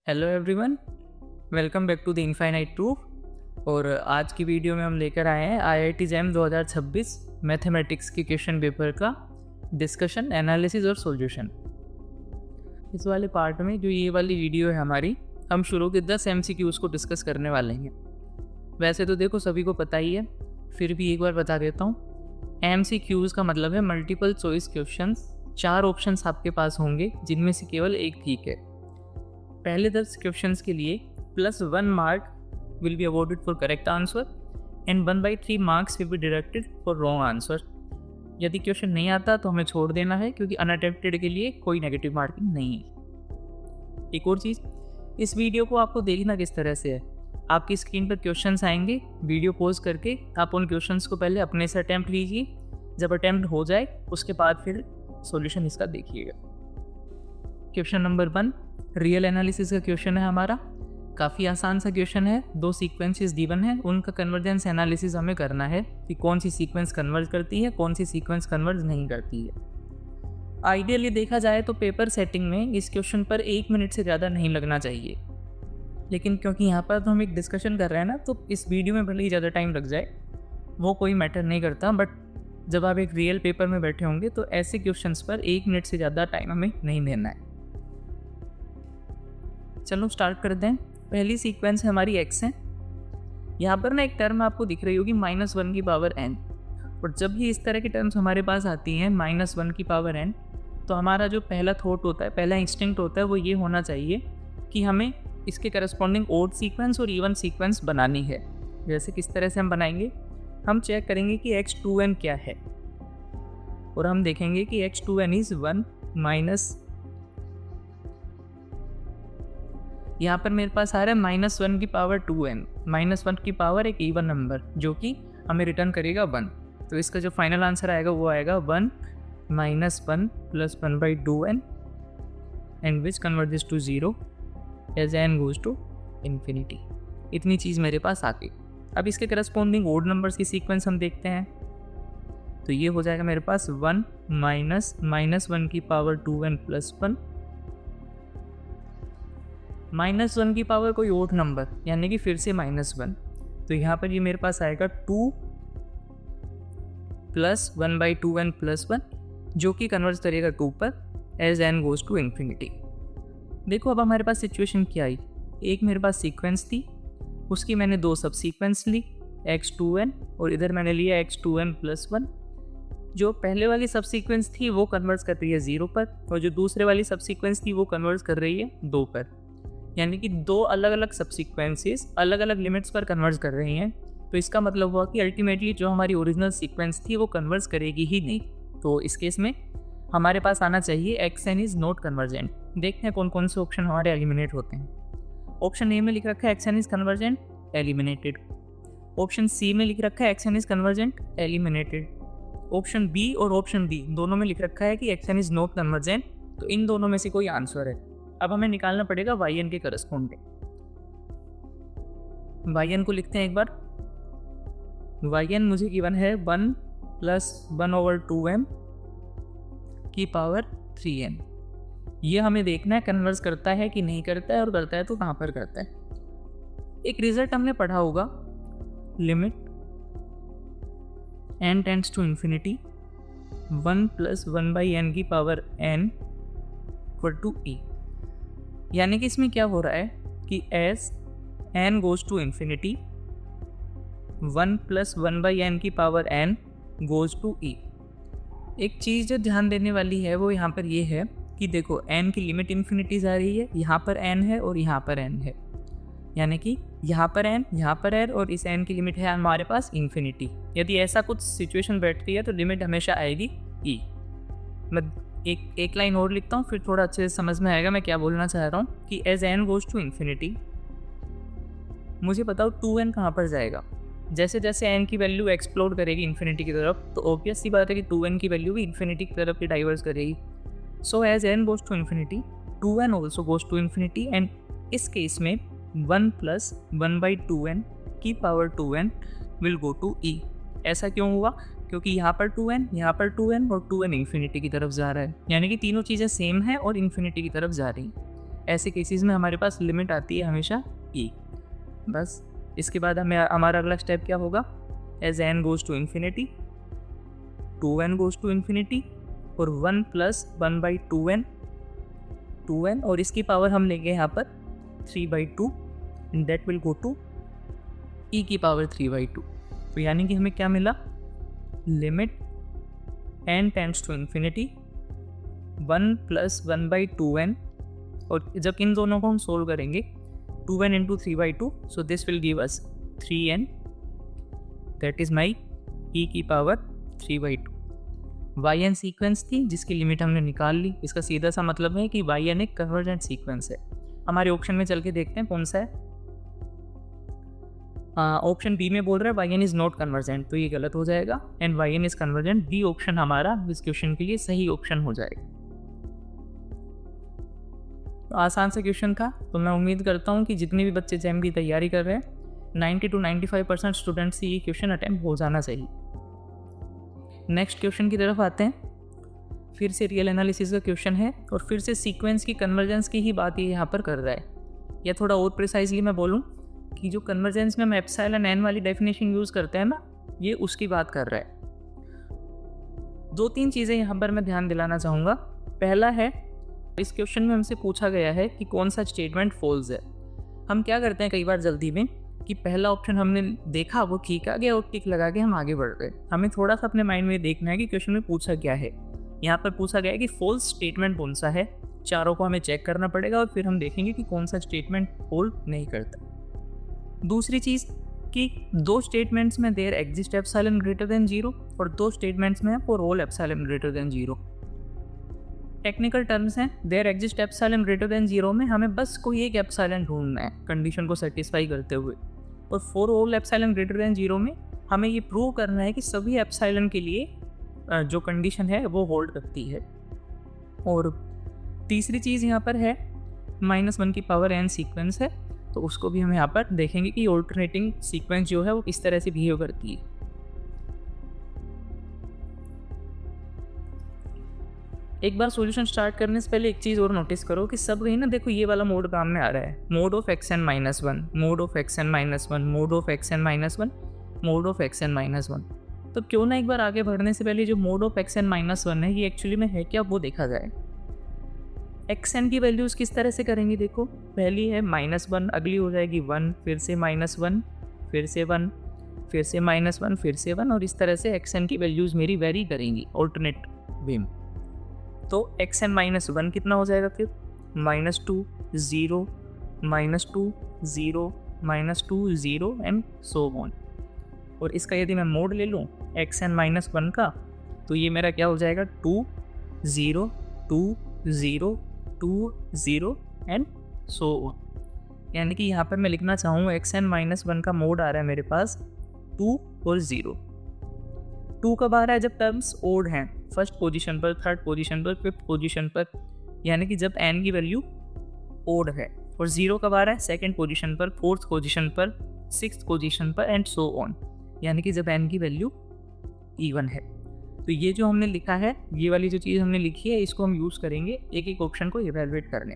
Hello everyone, welcome back to the infinite truth. और आज की वीडियो में हम लेकर आए हैं IIT जैम 2026 मैथमेटिक्स के क्वेश्चन पेपर का डिस्कशन, एनालिसिस और सॉल्यूशन। इस वाले पार्ट में जो ये वाली वीडियो है हमारी, हम शुरू के 10 MCQs को डिस्कस करने वाले हैं। वैसे तो देखो सभी को पता ही है, फिर भी एक बार बता देता हूँ। MCQs का मतलब है मल्टीपल चॉइस क्वेश्चंस। 4 ऑप्शंस आपके पास होंगे जिनमें से केवल एक ठीक है। पहले 10 क्वेश्चंस के लिए +1 mark will be awarded for correct answer and 1/3 marks will be deducted for wrong answer. यदि क्वेश्चन नहीं आता तो हमें छोड़ देना है, क्योंकि अनअटेम्प्टेड के लिए कोई नेगेटिव मार्किंग नहीं है। एक और चीज़, इस वीडियो को आपको देखना किस तरह से है। आपकी स्क्रीन पर क्वेश्चंस आएंगे, वीडियो पॉज करके आप उन क्वेश्चंस को पहले अपने से अटैम्प्ट लीजिए। जब अटैम्प्ट हो जाए उसके बाद फिर सॉल्यूशन इसका देखिएगा। क्वेश्चन नंबर 1 रियल एनालिसिस का क्वेश्चन है हमारा। काफ़ी आसान सा क्वेश्चन है। 2 सीक्वेंसेस गिवन है, उनका कन्वर्जेंस एनालिसिस हमें करना है कि कौन सी सीक्वेंस कन्वर्ज करती है, कौन सी सीक्वेंस कन्वर्ज नहीं करती है। आइडियली देखा जाए तो पेपर सेटिंग में इस क्वेश्चन पर 1 मिनट से ज़्यादा नहीं लगना चाहिए, लेकिन क्योंकि यहाँ पर तो हम एक डिस्कशन कर रहे हैं ना, तो इस वीडियो में भले ही ज़्यादा टाइम लग जाए वो कोई मैटर नहीं करता। बट जब आप एक रियल पेपर में बैठे होंगे तो ऐसे क्वेश्चंस पर 1 मिनट से ज़्यादा टाइम हमें नहीं देना है। चलो स्टार्ट करते हैं। पहली सीक्वेंस है हमारी x है। यहाँ पर ना एक टर्म आपको दिख रही होगी -1 की पावर n। और जब भी इस तरह की टर्म्स हमारे पास आती हैं -1 की पावर n, तो हमारा जो पहला थॉट होता है, पहला इंस्टिंक्ट होता है, वो ये होना चाहिए कि हमें इसके करस्पॉन्डिंग ओड सीक्वेंस और इवन सीक्वेंस बनानी है। जैसे किस तरह से हम बनाएंगे, हम चेक करेंगे कि x2n क्या है, और हम देखेंगे कि x2n इज़ 1 माइनस, यहाँ पर मेरे पास आ रहा है -1 की पावर 2n। -1 की पावर एक इवन नंबर जो कि हमें रिटर्न करेगा 1। तो इसका जो फाइनल आंसर आएगा वो आएगा 1 - 1 + 1/2n and which converges to 0 as n goes to infinity. इतनी चीज़ मेरे पास आ गई। अब इसके करस्पॉन्डिंग ओड नंबर्स की सीक्वेंस हम देखते हैं। तो ये हो जाएगा मेरे पास 1 - -1 की पावर 2n + 1। -1 की पावर कोई ओड नंबर, यानी कि फिर से -1। तो यहाँ पर ये मेरे पास आएगा 2 + 1/2n + 1, जो कि कन्वर्ज करेगा 2 पर as n goes to infinity. देखो अब हमारे पास सिचुएशन क्या आई। एक मेरे पास सीक्वेंस थी, उसकी मैंने 2 सब सीक्वेंस ली, x2n, और इधर मैंने लिया x2n + 1। जो पहले वाली सब सीक्वेंस थी वो कन्वर्ज कर रही है 0 पर, और जो दूसरे वाली सब सीक्वेंस थी वो कन्वर्ज कर रही है 2 पर। यानी कि 2 अलग अलग सब सीक्वेंसेस अलग अलग लिमिट्स पर कन्वर्ज कर रही हैं। तो इसका मतलब हुआ कि अल्टीमेटली जो हमारी ओरिजिनल सीक्वेंस थी वो कन्वर्ज करेगी ही नहीं। तो इस केस में हमारे पास आना चाहिए xn इज़ नॉट कन्वर्जेंट। देखते हैं कौन कौन से ऑप्शन हमारे एलिमिनेट होते हैं। ऑप्शन ए में लिख रखा है xn is convergent, eliminated. Option C में लिख रखा है xn is convergent, eliminated. Option B और ऑप्शन डी दोनों में लिख रखा है कि xn इज़ नॉट कन्वर्जेंट। तो इन दोनों में से कोई आंसर है। अब हमें निकालना पड़ेगा yn के करस्पॉन्डिंग। yn को लिखते हैं एक बार। yn मुझे गिवन है 1 + 1/2m की पावर 3n। ये हमें देखना है कन्वर्ज करता है कि नहीं करता है, और करता है तो कहाँ पर करता है। एक रिजल्ट हमने पढ़ा होगा, limit n tends to infinity 1 + 1/n की पावर n = e। यानी कि इसमें क्या हो रहा है कि as n goes to infinity 1 + 1/n की power n goes to e। एक चीज़ जो ध्यान देने वाली है वो यहाँ पर ये है कि देखो n की लिमिट इन्फिनिटी जा रही है, यहाँ पर n है और यहाँ पर n है। यानी कि यहाँ पर n, यहाँ पर n, और इस n की लिमिट है हमारे पास इन्फिनिटी। यदि ऐसा कुछ सिचुएशन बैठती है तो लिमिट हमेशा आएगी e। मैं एक लाइन और लिखता हूँ, फिर थोड़ा अच्छे से समझ में आएगा मैं क्या बोलना चाह रहा हूँ। कि as n goes to infinity, मुझे बताओ 2n कहाँ पर जाएगा। जैसे जैसे n की वैल्यू एक्सप्लोर करेगी इन्फिनिटी की तरफ, तो ऑब्वियस सी बात है कि 2n की वैल्यू भी इन्फिनिटी की तरफ ही डाइवर्स करेगी। So as n goes to infinity 2n also goes to infinity, and इस केस में 1 + 1/2n की पावर 2n will go to e। ऐसा क्यों हुआ? क्योंकि यहाँ पर 2n, यहाँ पर 2n और 2n इन्फिनिटी की तरफ जा रहा है। यानी कि तीनों चीज़ें सेम हैं और इन्फिनिटी की तरफ जा रही हैं। ऐसे केसेस में हमारे पास लिमिट आती है हमेशा ई। बस इसके बाद हमारा अगला स्टेप क्या होगा, as n goes to infinity 2n goes to infinity और 1 + 1/2n 2n और इसकी पावर हम लेंगे यहाँ पर 3/2 and that will go to e की पावर 3/2। तो यानी कि हमें क्या मिला, limit n tends to infinity 1 + 1/2n और जब इन दोनों को हम सोल्व करेंगे 2n × 3/2 so this will give us 3n that is my e की पावर 3/2। yn सीक्वेंस थी जिसकी लिमिट हमने निकाल ली। इसका सीधा सा मतलब है कि yn एक कन्वर्जेंट सीक्वेंस है। हमारे ऑप्शन में चल के देखते हैं कौन सा है। ऑप्शन बी में बोल रहा है yn इज़ नॉट कन्वर्जेंट, तो ये गलत हो जाएगा and yn is convergent. B option हमारा इस क्वेश्चन के लिए सही ऑप्शन हो जाएगा। तो आसान सा क्वेश्चन था, तो मैं उम्मीद करता हूँ कि जितने भी बच्चे जैम की तैयारी कर रहे हैं 90 to 95% स्टूडेंट्स से ये क्वेश्चन अटेम्प्ट हो जाना चाहिए। नेक्स्ट क्वेश्चन की तरफ आते हैं। फिर से रियल एनालिसिस का क्वेश्चन है और फिर से सीक्वेंस की कन्वर्जेंस की ही बात ये यहाँ पर कर रहा है। या थोड़ा और प्रिसाइजली मैं बोलूँ कि जो कन्वर्जेंस में हम एप्सिलॉन n वाली डेफिनेशन यूज़ करते हैं ना, ये उसकी बात कर रहा है। 2-3 चीज़ें यहाँ पर मैं ध्यान दिलाना चाहूँगा। पहला है, इस क्वेश्चन में हमसे पूछा गया है कि कौन सा स्टेटमेंट फॉल्स है। हम क्या करते हैं कई बार जल्दी में कि पहला ऑप्शन हमने देखा वो ठीक आ गया और टिक लगा के हम आगे बढ़ गए। हमें थोड़ा सा अपने माइंड में देखना है कि क्वेश्चन में पूछा क्या है। यहाँ पर पूछा गया है कि फॉल्स स्टेटमेंट कौन सा है। चारों को हमें चेक करना पड़ेगा और फिर हम देखेंगे कि कौन सा स्टेटमेंट होल्ड नहीं करता। दूसरी चीज़ कि 2 स्टेटमेंट्स में there exist epsilon greater than 0 और 2 स्टेटमेंट्स में for all epsilon greater than 0। Technical terms हैं। There exist epsilon greater than 0 में हमें बस कोई एक एप्सिलॉन ढूंढना है कंडीशन को सेटिस्फाई करते हुए, और for all epsilon greater than 0 में हमें ये प्रूव करना है कि सभी एप्सिलॉन के लिए जो कंडीशन है वो होल्ड करती है। और तीसरी चीज़ यहाँ पर है -1 की पावर n सीक्वेंस है, तो उसको भी हम यहाँ पर देखेंगे कि ऑल्टरनेटिंग सीक्वेंस जो है वो किस तरह से बिहेव करती है। एक बार सॉल्यूशन स्टार्ट करने से पहले एक चीज़ और नोटिस करो कि सब कहीं ना देखो ये वाला मोड काम में आ रहा है, mode of xn-1, mode of xn-1, mode of xn-1, mode of xn-1। तो क्यों ना एक बार आगे बढ़ने से पहले जो मोड ऑफ xn-1 है ये एक्चुअली में है क्या वो देखा जाए। xn की वैल्यूज़ किस तरह से करेंगे, देखो पहली है -1, अगली हो जाएगी 1, फिर से -1, फिर से 1, फिर से -1, फिर से 1, और इस तरह से xn की वैल्यूज़ मेरी वेरी करेंगी ऑल्टरनेट वे में। तो xn-1 कितना हो जाएगा फिर, -2, 0, -2, 0, -2, 0 एंड सो ऑन। और इसका यदि मैं मोड ले लूँ xn-1 का, तो ये मेरा क्या हो जाएगा 2, 0, 2, 0, 2, 0 एंड सो ऑन। यानी कि यहाँ पर मैं लिखना चाहूँ xn-1 का मोड आ रहा है मेरे पास 2 और 0। 2 कब आ रहा है, जब टर्म्स ओड हैं, फर्स्ट पोजीशन पर, थर्ड पोजीशन पर, फिफ्थ पोजीशन पर, यानी कि जब n की वैल्यू ओड है। और 0 कब आ रहा है, सेकंड पोजीशन पर, फोर्थ पोजीशन पर, सिक्स्थ पोजीशन पर एंड सो ऑन, यानी कि जब n की वैल्यू इवन है। तो ये जो हमने लिखा है, ये वाली जो चीज़ हमने लिखी है, इसको हम यूज़ करेंगे एक एक ऑप्शन को इवैल्यूएट करने।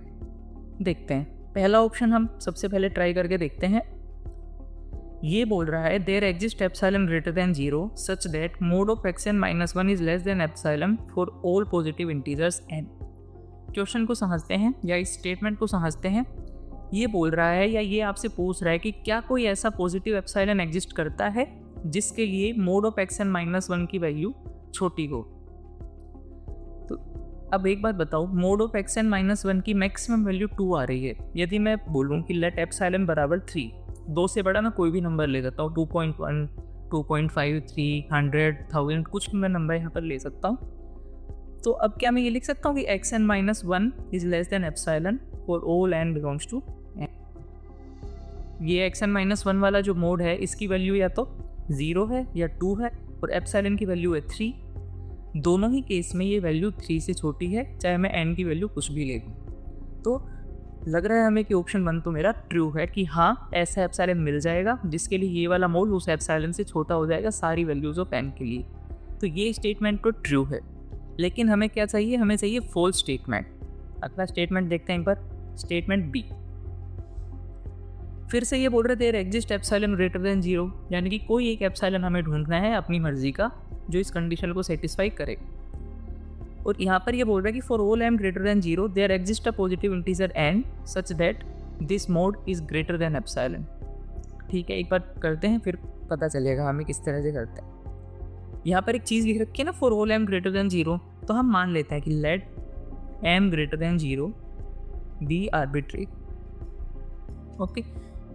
देखते हैं, पहला ऑप्शन हम सबसे पहले ट्राई करके देखते हैं। ये बोल रहा है there exist epsilon greater than 0 such that mod of xn-1 is less than epsilon for all positive integers n। Question को समझते हैं या इस स्टेटमेंट को समझते हैं। ये बोल रहा है या ये आपसे पूछ रहा है कि क्या कोई ऐसा पॉजिटिव एप्सिलॉन एग्जिस्ट करता है जिसके लिए मोड ऑफ xn-1 की वैल्यू छोटी हो। तो अब एक बात बताओ, मोड ऑफ xn-1 की मैक्सिमम वैल्यू 2 आ रही है। यदि मैं बोलूँ कि लेट एप्सिलॉन बराबर 3, 2 से बड़ा मैं कोई भी नंबर ले सकता हूँ, 2.1, 2.5, 300, 1000, कुछ भी मैं नंबर यहाँ पर ले सकता हूँ। तो अब क्या मैं ये लिख सकता हूँ कि xn-1 is less than epsilon for all n belongs to n। ये xn-1 वाला जो मोड है इसकी वैल्यू या तो 0 है या 2 है और एप्सिलॉन की वैल्यू है 3। दोनों ही केस में ये वैल्यू 3 से छोटी है, चाहे मैं n की वैल्यू कुछ भी ले लूँ। तो लग रहा है हमें कि ऑप्शन 1 तो मेरा ट्रू है कि हाँ ऐसा एप्सिलॉन मिल जाएगा जिसके लिए ये वाला मोड उस एप्सिलॉन से छोटा हो जाएगा सारी वैल्यूज़ ऑफ n के लिए। तो ये स्टेटमेंट तो ट्रू है, लेकिन हमें क्या चाहिए, हमें चाहिए फॉल्स स्टेटमेंट। अगला स्टेटमेंट देखते हैं एक बार। Statement B. फिर से ये बोल रहे there exist epsilon greater than 0, यानी कि कोई एक एप्सिलॉन हमें ढूंढना है अपनी मर्जी का जो इस कंडीशन को सेटिस्फाई करे। और यहाँ पर ये बोल रहा है कि for all m greater than 0 there exist a positive integer n such that this mod is greater than epsilon. ठीक है, एक बार करते हैं फिर पता चलेगा हमें किस तरह से करते हैं। यहाँ पर एक चीज़ लिख रखी है ना, for all m greater than 0, तो हम मान लेते हैं कि let m greater than 0 be arbitrary. Okay,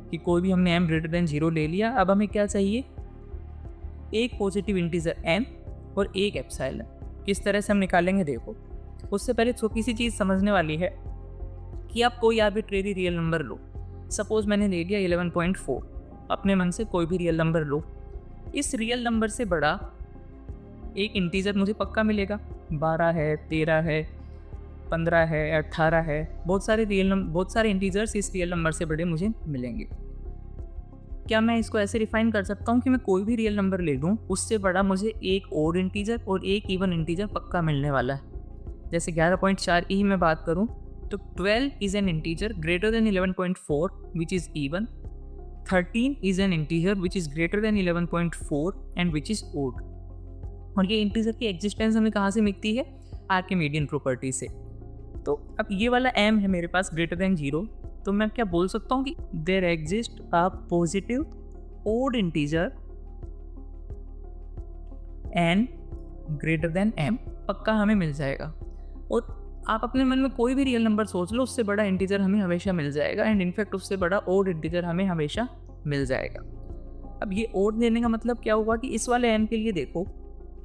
कि कोई भी हमने m ग्रेटर देन 0 ले लिया। अब हमें क्या चाहिए, एक पॉजिटिव इंटीजर n और एक एप्सिलॉन। किस तरह से हम निकालेंगे देखो। उससे पहले छोटी सी चीज़ समझने वाली है कि आप कोई आर्बिट्रेरी रियल नंबर लो। सपोज मैंने ले लिया 11.4, अपने मन से कोई भी रियल नंबर लो। इस रियल नंबर से बड़ा एक इंटीजर मुझे पक्का मिलेगा, 12 है, 13 है, 15 है, 18 है। बहुत सारे इंटीजर्स इस रियल नंबर से बड़े मुझे मिलेंगे। क्या मैं इसको ऐसे रिफाइन कर सकता हूँ कि मैं कोई भी रियल नंबर ले लूँ, उससे बड़ा मुझे एक ओड इंटीजर और एक इवन इंटीजर पक्का मिलने वाला है। जैसे 11.4 की ही मैं बात करूँ तो 12 is an integer greater than 11.4 which is even. 13 is an integer which is greater than 11.4 and which is odd. और ये इंटीजर की एग्जिस्टेंस हमें कहाँ से मिलती है, आर्किमीडियन प्रॉपर्टी से। तो अब ये वाला m है मेरे पास ग्रेटर देन 0, तो मैं क्या बोल सकता हूँ कि there exist a positive odd integer n greater than m, पक्का हमें मिल जाएगा। और आप अपने मन में कोई भी रियल नंबर सोच लो, उससे बड़ा इंटीजर हमें हमेशा मिल जाएगा एंड इनफैक्ट उससे बड़ा ओड इंटीजर हमें हमेशा मिल जाएगा। अब ये ओड देने का मतलब क्या हुआ कि इस वाले n के लिए देखो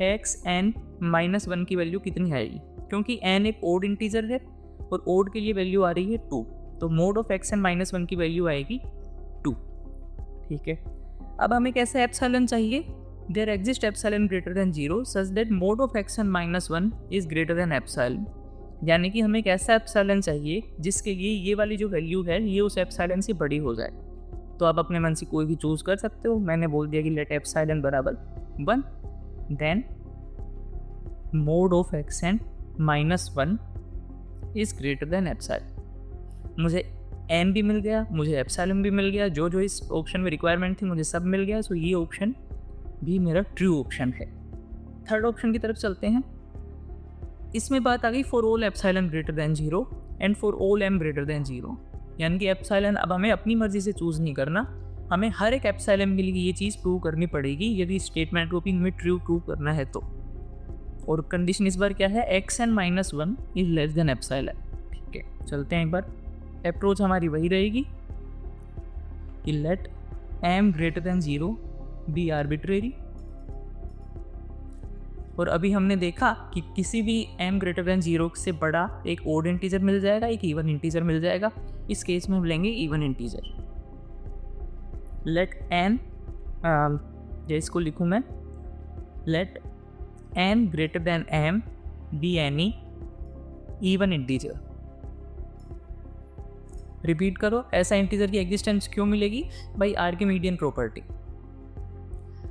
xn-1 की वैल्यू कितनी आएगी, क्योंकि n एक ओड इंटीजर है और ओड के लिए वैल्यू आ रही है 2, तो मोड ऑफ xn-1 की वैल्यू आएगी 2। ठीक है, अब हमें कैसा एप्सिलॉन चाहिए, there exist epsilon greater than 0 such that mod of xn-1 is greater than epsilon. यानी कि हमें एक ऐसा एप्सिलॉन चाहिए जिसके लिए ये वाली जो वैल्यू है ये उस एप्सिलॉन से बड़ी हो जाए। तो आप अपने मन से कोई भी चूज कर सकते हो। मैंने बोल दिया कि लेट एप्सिलॉन बराबर 1, then mod of xn-1 is greater than epsilon. मुझे m भी मिल गया, मुझे एप्सिलॉन भी मिल गया, जो इस ऑप्शन में रिक्वायरमेंट थी मुझे सब मिल गया। सो ये ऑप्शन भी मेरा ट्रू ऑप्शन है। थर्ड ऑप्शन की तरफ चलते हैं। इसमें बात आ गई for all epsilon greater than 0 and for all m greater than 0, यानी कि एप्सिलॉन अब हमें अपनी मर्जी से चूज नहीं करना, हमें हर एक एप्सिलॉन के लिए ये चीज़ प्रूव करनी पड़ेगी यदि स्टेटमेंट को भी हमें ट्रू प्रूव करना है तो। और कंडीशन इस बार क्या है, xn-1 is less than epsilon. ठीक है, चलते हैं एक बार। अप्रोच हमारी वही रहेगी कि let m greater than 0 be arbitrary. और अभी हमने देखा कि किसी भी m ग्रेटर देन 0 से बड़ा एक ओड इंटीजर मिल जाएगा, एक इवन इंटीजर मिल जाएगा। इस केस में हम लेंगे इवन इंटीजर। लेट n, इसको लिखूँ मैं, let n greater than m be any even integer. Repeat करो, ऐसा इंटीजर की एग्जिस्टेंस क्यों मिलेगी, बाई आर्किमीडियन प्रॉपर्टी।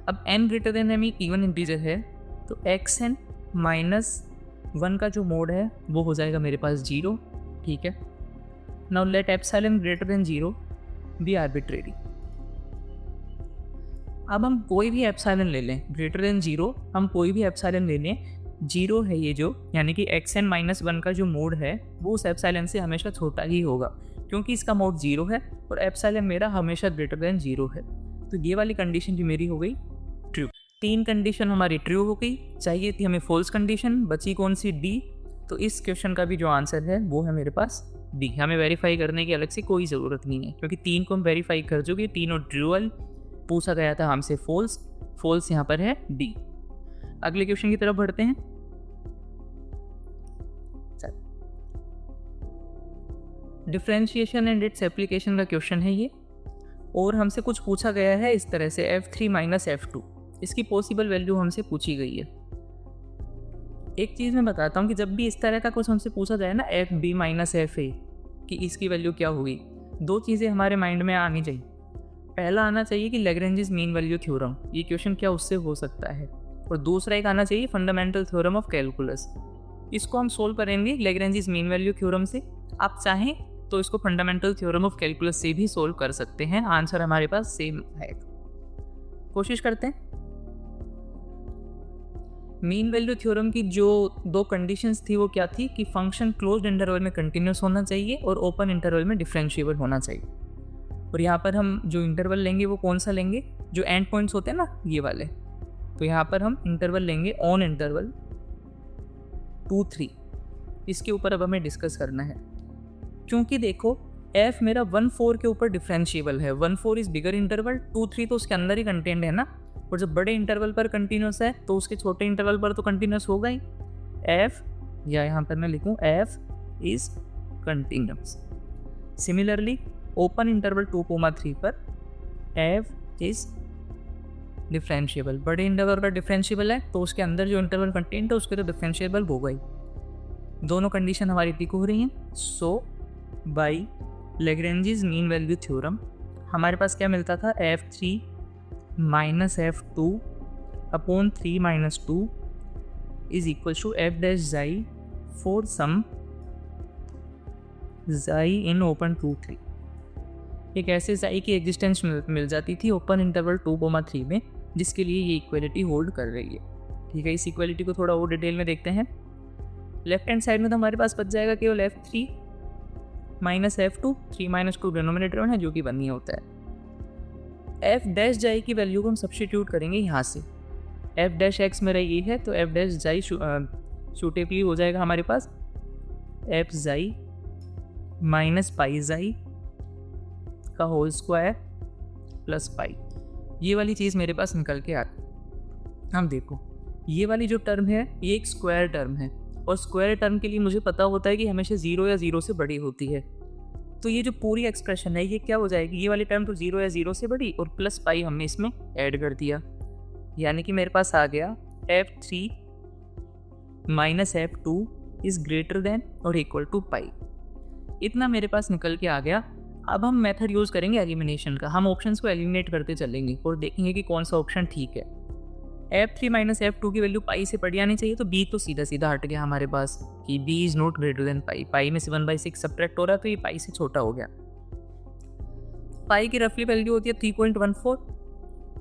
अब n ग्रेटर देन m एक इवन इंटीजर है, तो xn-1 का जो मोड है वो हो जाएगा मेरे पास 0। ठीक है, now let epsilon greater than 0 be arbitrary. अब हम कोई भी एप्सिलॉन ले लें ग्रेटर देन 0, हम कोई भी एप्सिलॉन ले लें, 0 है ये जो, यानी कि xn-1 का जो मोड है वो उस एप्सिलॉन से हमेशा छोटा ही होगा, क्योंकि इसका मोड 0 है और एप्सिलॉन मेरा हमेशा ग्रेटर देन 0 है। तो ये वाली कंडीशन भी मेरी हो गई ट्रू। 3 कंडीशन हमारी ट्रू हो गई। चाहिए थी हमें फॉल्स कंडीशन, बची कौन सी, डी। तो इस क्वेश्चन का भी जो आंसर है वो है मेरे पास डी। हमें वेरीफाई करने की अलग से कोई ज़रूरत नहीं है, क्योंकि 3 को हम वेरीफाई कर चुके, तीनों ट्रूअल। पूछा गया था हमसे फॉल्स, फॉल्स यहाँ पर है डी। अगले क्वेश्चन की तरफ बढ़ते हैं। डिफरेंशिएशन एंड इट्स एप्लीकेशन का क्वेश्चन है ये, और हमसे कुछ पूछा गया है इस तरह से f3 माइनस f2। इसकी पॉसिबल वैल्यू हमसे पूछी गई है। एक चीज़ मैं बताता हूँ कि जब भी इस तरह का कुछ हमसे पूछा जाए ना, F B minus F A, कि इसकी वैल्यू क्या होगी, 2 चीज़ें हमारे माइंड में आनी चाहिए। पहला आना चाहिए कि लैग्रेंजेस मीन वैल्यू थ्योरम, ये क्वेश्चन क्या उससे हो सकता है। और दूसरा एक आना चाहिए फंडामेंटल थ्योरम ऑफ कैलकुलस। इसको हम सोल्व करेंगे लैग्रेंजेस मीन वैल्यू थ्योरम से। आप चाहें तो इसको फंडामेंटल थ्योरम ऑफ कैलकुलस से भी सोल्व कर सकते हैं। आंसर हमारे पास सेम है। कोशिश करते हैं। मीन वैल्यू थ्योरम की जो दो कंडीशंस थी वो क्या थी कि फंक्शन क्लोज्ड इंटरवल में कंटिन्यूस होना चाहिए और ओपन इंटरवल में डिफरेंशिएबल होना चाहिए। और यहाँ पर हम जो इंटरवल लेंगे वो कौन सा लेंगे, जो एंड पॉइंट्स होते हैं ना ये वाले। तो यहाँ पर हम इंटरवल लेंगे ऑन इंटरवल 2, 3। इसके ऊपर अब हमें डिस्कस करना है, क्योंकि देखो f मेरा 1, 4 के ऊपर डिफरेंशिएबल है। 1, 4 इज बिगर इंटरवल, 2, 3 तो उसके अंदर ही कंटेंट है ना। और जब बड़े इंटरवल पर कंटिन्यूस है तो उसके छोटे इंटरवल पर तो कंटिन्यूस होगा ही। f, या यहाँ पर मैं लिखूँ f is continuous. Similarly open interval 2, 3 पर f इज डिफरेंशिएबल। बड़े इंटरवल पर डिफरेंशिएबल है तो उसके अंदर जो इंटरवल कंटेंट है उसके तो डिफरेंशिएबल होगा ही। दोनों कंडीशन हमारी टिक हो रही हैं। So by Lagrange's mean value theorem हमारे पास क्या मिलता था, f3 minus f2 upon 3 minus 2 is equal to f dash xi for some xi in open 2, 3। एक ऐसे जाई की एग्जिस्टेंस मिल जाती थी ओपन इंटरवल 2, 3 में, जिसके लिए ये इक्वलिटी होल्ड कर रही है। ठीक है, इस इक्वलिटी को थोड़ा और डिटेल में देखते हैं। लेफ्ट हैंड साइड में तो हमारे पास बच जाएगा केवल f3 minus f2, 3 minus 2 denominator में है जो कि 1 ही होता है। f डैश जाई की वैल्यू को हम सब्स्टिट्यूट करेंगे यहाँ से। f डैश x मेरा ये है तो f डैश जाई सूटेबली हो जाएगा हमारे पास f जाई माइनस पाई जाई का होल स्क्वायर प्लस पाई। ये वाली चीज़ मेरे पास निकल के आती। हम देखो ये वाली जो टर्म है ये एक स्क्वायर टर्म है, और स्क्वायर टर्म के लिए मुझे पता होता है कि हमेशा 0 या 0 से बड़ी होती है। तो ये जो पूरी एक्सप्रेशन है ये क्या हो जाएगी, ये वाली टर्म तो 0 या 0 से बड़ी और प्लस पाई हमने इसमें ऐड कर दिया, यानी कि मेरे पास आ गया f3 minus f2 is greater then और इक्वल टू पाई। इतना मेरे पास निकल के आ गया। अब हम मेथड यूज़ करेंगे एलिमिनेशन का। हम ऑप्शंस को एलिमिनेट करते चलेंगे और देखेंगे कि कौन सा ऑप्शन ठीक है। f3 माइनस f2 की वैल्यू पाई से बड़ी आनी चाहिए, तो b तो सीधा सीधा हट गया हमारे पास कि b is not greater than pi. Pi में से 1/6 सब्ट्रैक्ट हो रहा है तो ये पाई से छोटा हो गया। पाई की रफली वैल्यू होती है 3.14,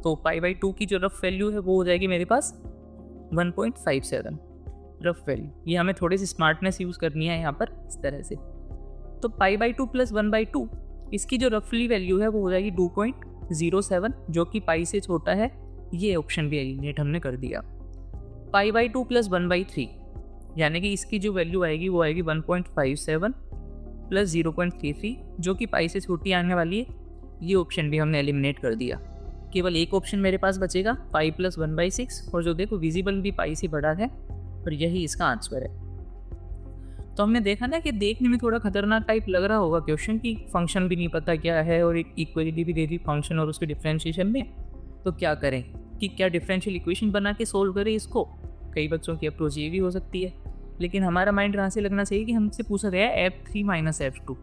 तो पाई/2 की जो रफ वैल्यू है वो हो जाएगी मेरे पास 1.57 रफ वैल्यू। ये हमें थोड़ी सी स्मार्टनेस यूज़ करनी है यहाँ पर इस तरह से। तो पाई/2 प्लस 1/2 इसकी जो रफली वैल्यू है वो हो जाएगी 2.07, जो कि पाई से छोटा है। ये ऑप्शन भी एलिमिनेट हमने कर दिया। पाई/2 प्लस 1/3 यानी कि इसकी जो वैल्यू आएगी वो आएगी 1.57 प्लस 0.33, जो कि पाई से छोटी आने वाली है। ये ऑप्शन भी हमने एलिमिनेट कर दिया। केवल एक ऑप्शन मेरे पास बचेगा पाई प्लस 1/6, और जो देखो विजिबल भी पाई से बड़ा है, और यही इसका आंसर है। तो हमने देखा ना कि देखने में थोड़ा खतरनाक टाइप लग रहा होगा क्वेश्चन की, फंक्शन भी नहीं पता क्या है और एक इक्वलिटी भी दे दी फंक्शन और उसके डिफरेंशिएशन में। तो क्या करें कि क्या डिफरेंशियल इक्वेशन बना के सोल्व करें इसको। कई बच्चों की अप्रोच ये भी हो सकती है, लेकिन हमारा माइंड यहाँ से लगना चाहिए कि हमसे पूछा गया है f3 माइनस f2,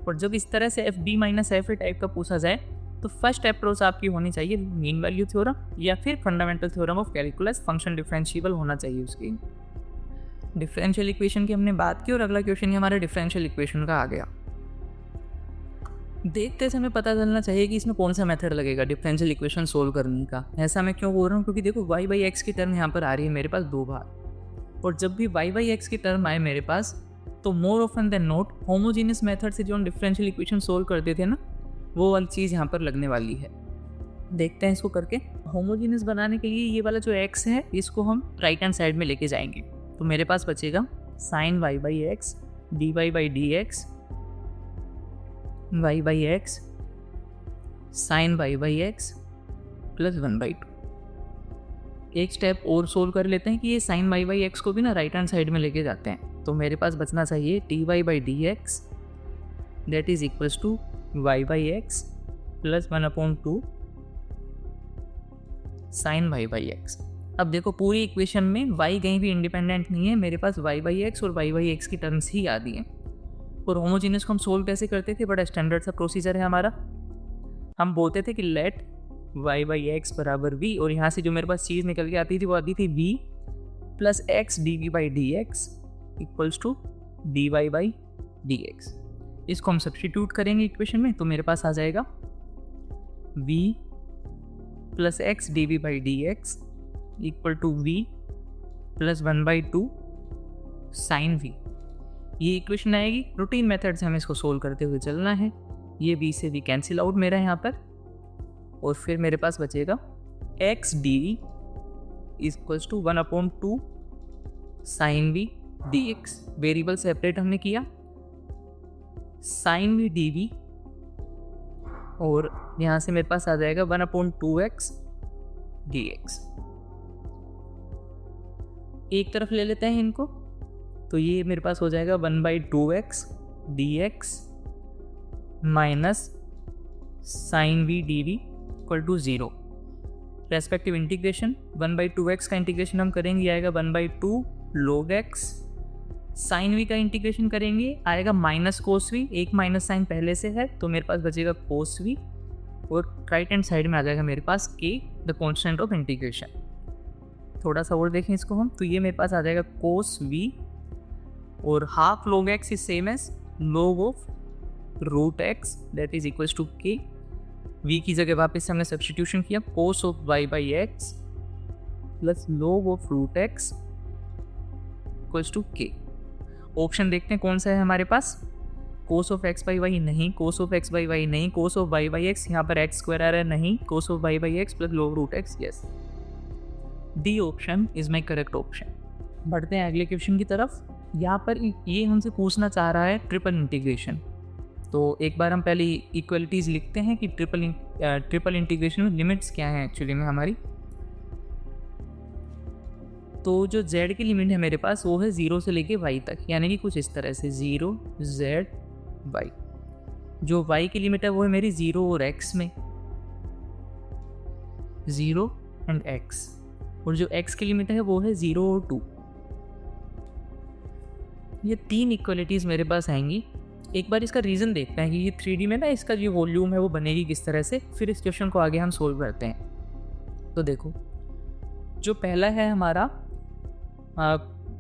और जब इस तरह से fb माइनस f टाइप का पूछा जाए तो फर्स्ट अप्रोच आपकी होनी चाहिए मीन वैल्यू थ्योरम या फिर fundamental theorem of calculus. Function differentiable होना चाहिए उसकी। डिफरेंशियल इक्वेशन की हमने बात की और अगला क्वेश्चन हमारे डिफरेंशियल इक्वेशन का आ गया। देखते से हमें पता चलना चाहिए कि इसमें कौन सा मेथड लगेगा डिफरेंशियल इक्वेशन सोल्व करने का। ऐसा मैं क्यों बोल रहा हूँ, क्योंकि देखो y/x की टर्म यहाँ पर आ रही है मेरे पास 2 बार, और जब भी y/x की टर्म आए मेरे पास तो more often than not homogeneous method से जो हम डिफरेंशियल इक्वेशन सोल्व करते थे ना, वो वाली चीज़ यहाँ पर लगने वाली है। देखते हैं इसको करके। होमोजीनियस बनाने के लिए ये वाला जो x है इसको हम राइट हैंड साइड में लेके जाएंगे, तो मेरे पास बचेगा sign y/x dy/dx y/x sign y/x plus 1/2। एक स्टेप और सोल्व कर लेते हैं कि ये साइन y/x को भी ना राइट हैंड साइड में लेके जाते हैं, तो मेरे पास बचना चाहिए dy/dx that is equals to y/x plus 1/2 sine y/x। अब देखो पूरी इक्वेशन में y कहीं भी इंडिपेंडेंट नहीं है, मेरे पास y/x और y/x की टर्म्स ही आती हैं। और होमोजीनियस को हम सोल्व कैसे करते थे, बड़ा स्टैंडर्ड सा प्रोसीजर है हमारा। हम बोलते थे कि लेट y/x बराबर v, और यहाँ से जो मेरे पास चीज़ निकल के आती थी वो आती थी v plus x dv/dx equals to dy/dx। इसको हम सब्स्टिट्यूट करेंगे इक्वेशन में, तो मेरे पास आ जाएगा v plus X D V by D X equal to v plus 1/2 sine v। ये इक्वेशन आएगी। रूटीन मेथड से हमें इसको सोल्व करते हुए चलना है। ये v से v कैंसिल आउट मेरा यहाँ पर, और फिर मेरे पास बचेगा X D V equals to 1/2 sine v D X. Variable separate हमने किया, साइन v डी वी, और यहाँ से मेरे पास आ जाएगा 1/2x dx। एक तरफ ले लेते हैं इनको, तो ये मेरे पास हो जाएगा 1/2x dx minus sine v D V equal to 0। Respective integration 1/2x का इंटीग्रेशन हम करेंगे, आएगा 1/2 log x। साइन v का इंटीग्रेशन करेंगे, आएगा माइनस कोस v, एक माइनस साइन पहले से है तो मेरे पास बचेगा कोस v, और राइट हैंड साइड में आ जाएगा मेरे पास k the constant of integration. थोड़ा सा और देखें इसको हम, तो ये मेरे पास आ जाएगा कोस v, और half log x is same as log of root x that is equals to k। v की जगह वापस से हमने सब्स्टिट्यूशन किया, cos of y by x plus log of root x equals to k। Option देखते हैं कौन सा है हमारे पास। Cos of x by y नहीं, cos of x by y नहीं, cos of Y by x, यहाँ पर एक्स स्क्वायर आ रहा है नहीं, cos of Y by x plus log root X, yes, D option is my correct option. बढ़ते हैं अगले क्वेश्चन की तरफ। यहाँ पर ये हमसे पूछना चाह रहा है ट्रिपल इंटीग्रेशन। तो एक बार हम पहले इक्वलिटीज़ लिखते हैं कि ट्रिपल इंटीग्रेशन में लिमिट्स क्या हैं एक्चुअली में हमारी। तो जो z की लिमिट है मेरे पास वो है 0 से लेके y तक, यानी कि कुछ इस तरह से 0 z y। जो y की लिमिट है वो है मेरी 0 और x में, 0 एंड x, और जो x की लिमिट है वो है 0 और 2। ये तीन इक्वलिटीज़ मेरे पास आएंगी। एक बार इसका रीज़न देखते हैं कि ये 3D में ना इसका जो वॉल्यूम है वो बनेगी किस तरह से, फिर इस क्वेश्चन को आगे हम सोल्व करते हैं। तो देखो, जो पहला है हमारा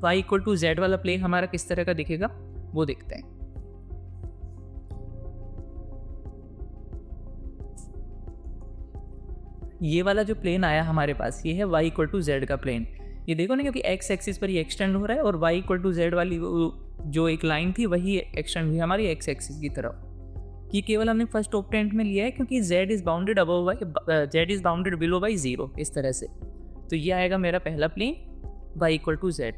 y इक्वल टू z वाला प्लेन हमारा किस तरह का दिखेगा वो देखते हैं। ये वाला जो प्लेन आया हमारे पास, ये है y इक्वल टू z का प्लेन। ये देखो ना, क्योंकि x एक्सिस पर ये एक्सटेंड हो रहा है, और y इक्वल टू z वाली जो एक लाइन थी वही एक्सटेंड हुई हमारी x एक्सिस की तरफ। ये केवल हमने फर्स्ट ऑप्टेंट में लिया है क्योंकि z is bounded above y, z is bounded below by 0, इस तरह से। तो ये आएगा मेरा पहला plane y equal to z।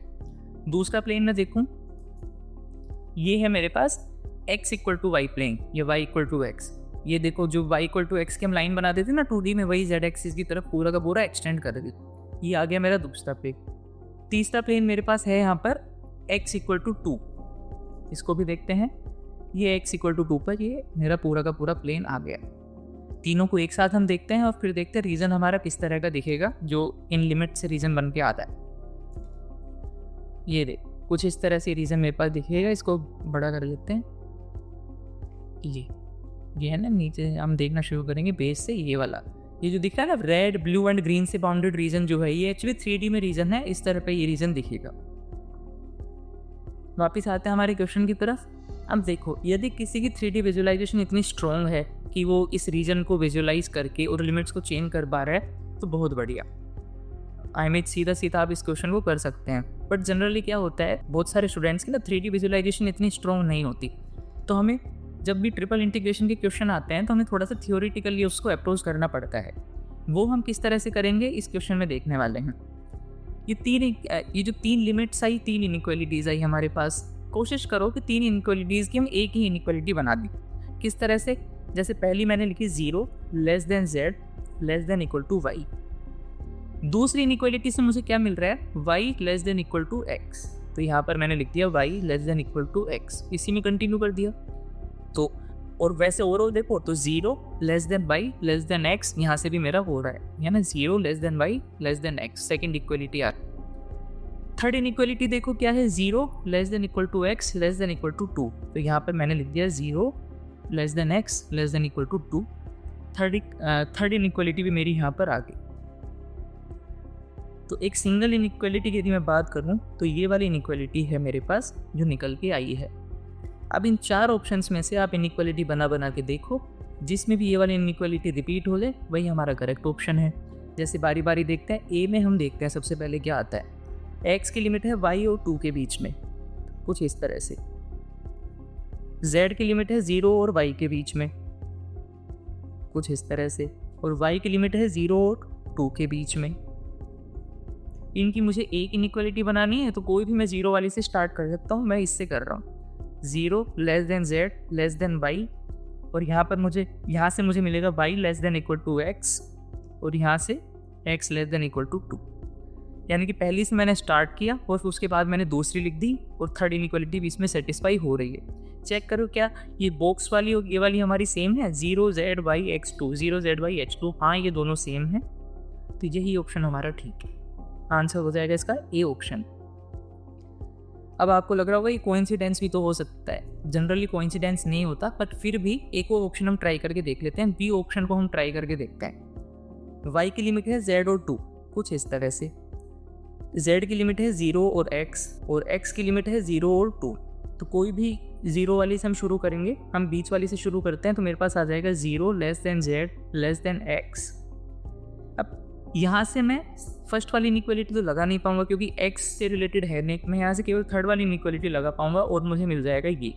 दूसरा प्लेन मैं देखूं, ये है मेरे पास x equal to y plane, ये y इक्वल टू x। ये देखो, जो y इक्वल टू x के हम लाइन बनाते थे ना 2D में, वही z एक्सिस की तरफ पूरा का पूरा एक्सटेंड कर दी। ये आ गया मेरा दूसरा प्लेन। तीसरा प्लेन मेरे पास है यहाँ पर x इक्वल टू 2। इसको भी देखते हैं, ये x इक्वल टू 2 पर ये मेरा पूरा का पूरा प्लेन आ गया। तीनों को एक साथ हम देखते हैं और फिर देखते हैं रीजन हमारा किस तरह का दिखेगा जो इन लिमिट से रीजन बन के आता है। ये देख, कुछ इस तरह से रीजन मेरे पास दिखेगा। इसको बड़ा कर लेते हैं। ये है ना, नीचे हम देखना शुरू करेंगे बेस से। ये वाला, ये जो दिख रहा है ना रेड ब्लू एंड ग्रीन से बाउंडेड रीजन जो है, ये एक्चुअली 3D में रीजन है। इस तरह पे ये रीजन दिखेगा। वापिस आते हैं हमारे क्वेश्चन की तरफ। अब देखो, यदि किसी की 3D विजुअलाइजेशन इतनी स्ट्रॉन्ग है कि वो इस रीजन को विजुअलाइज करके और लिमिट्स को चेंज कर पा रहा है, तो बहुत बढ़िया। आई मीन सीधा सीधा आप इस क्वेश्चन को कर सकते हैं। बट जनरली क्या होता है, बहुत सारे स्टूडेंट्स की ना 3D विजुअलाइजेशन इतनी स्ट्रॉन्ग नहीं होती। तो हमें जब भी ट्रिपल इंटीग्रेशन के क्वेश्चन आते हैं तो हमें थोड़ा सा थियोरिटिकली उसको अप्रोच करना पड़ता है। वो हम किस तरह से करेंगे इस क्वेश्चन में देखने वाले हैं। ये जो तीन लिमिट्स आई, तीन इनइक्वालिटीज़ आई हमारे पास, कोशिश करो कि तीन इनइक्वालिटीज़ की हम एक ही इनइक्वालिटी बना दी। किस तरह से, जैसे पहली मैंने लिखी 0 less than z less than equal to y। दूसरी इनइक्वालिटी से मुझे क्या मिल रहा है, y less than equal to x। तो यहाँ पर मैंने लिख दिया y less than equal to x, इसी में कंटिन्यू कर दिया। तो और वैसे ओवरऑल देखो तो 0 less than y less than x यहाँ से भी मेरा हो रहा है ना, 0 less than y less than x, second equality आ रही। थर्ड इनइक्वालिटी देखो क्या है, 0 less than equal to x less than equal to 2। तो यहाँ पर मैंने लिख दिया 0 less than x less than equal to 2। Third inequality भी मेरी यहाँ पर आ गई। तो एक सिंगल इनइक्वालिटी की यदि मैं बात करूँ तो ये वाली इनइक्वालिटी है मेरे पास जो निकल के आई है। अब इन 4 ऑप्शंस में से आप इनइक्वालिटी बना बना के देखो, जिसमें भी ये वाली इनइक्वालिटी रिपीट हो जाए वही हमारा करेक्ट ऑप्शन है। जैसे बारी बारी देखते हैं, ए में हम देखते हैं सबसे पहले क्या आता है। एक्स की लिमिट है y और 2 के बीच में, कुछ इस तरह से। z की लिमिट है 0 और y के बीच में, कुछ इस तरह से। और y की लिमिट है 0 और 2 के बीच में। इनकी मुझे एक इनइक्वालिटी बनानी है, तो कोई भी मैं 0 वाली से स्टार्ट कर सकता हूँ। मैं इससे कर रहा हूँ 0 less than z less than y, और यहाँ से मुझे मिलेगा y less than equal to x, और यहाँ से x less than equal to 2। यानी कि पहली से मैंने स्टार्ट किया और फिर उसके बाद मैंने दूसरी लिख दी, और थर्ड इनइक्वालिटी भी इसमें सेटिस्फाई हो रही है। चेक करो क्या ये बॉक्स वाली और ये वाली हमारी सेम है, 0z/x2 0z/h2। हाँ, ये दोनों सेम है, तो यही ऑप्शन हमारा ठीक है। आंसर हो जाएगा इसका ए ऑप्शन। अब आपको लग रहा होगा ये कोइंसिडेंस भी तो हो सकता है। जनरली कोइंसिडेंस नहीं होता, बट फिर भी एक और ऑप्शन हम ट्राई करके देख लेते हैं। बी ऑप्शन को हम ट्राई करके देखते हैं। y की लिमिट है z और 2, कुछ इस तरह से। z की लिमिट है 0 और x, और x की लिमिट है 0 और 2। तो कोई भी 0 वाली से हम शुरू करेंगे, हम बीच वाली से शुरू करते हैं, तो मेरे पास आ जाएगा 0 less than z less than x। अब यहाँ से मैं फर्स्ट वाली इनइक्वालिटी तो लगा नहीं पाऊंगा क्योंकि x से रिलेटेड है नहीं। मैं यहाँ से केवल थर्ड वाली इनइक्वालिटी लगा पाऊंगा और मुझे मिल जाएगा ये।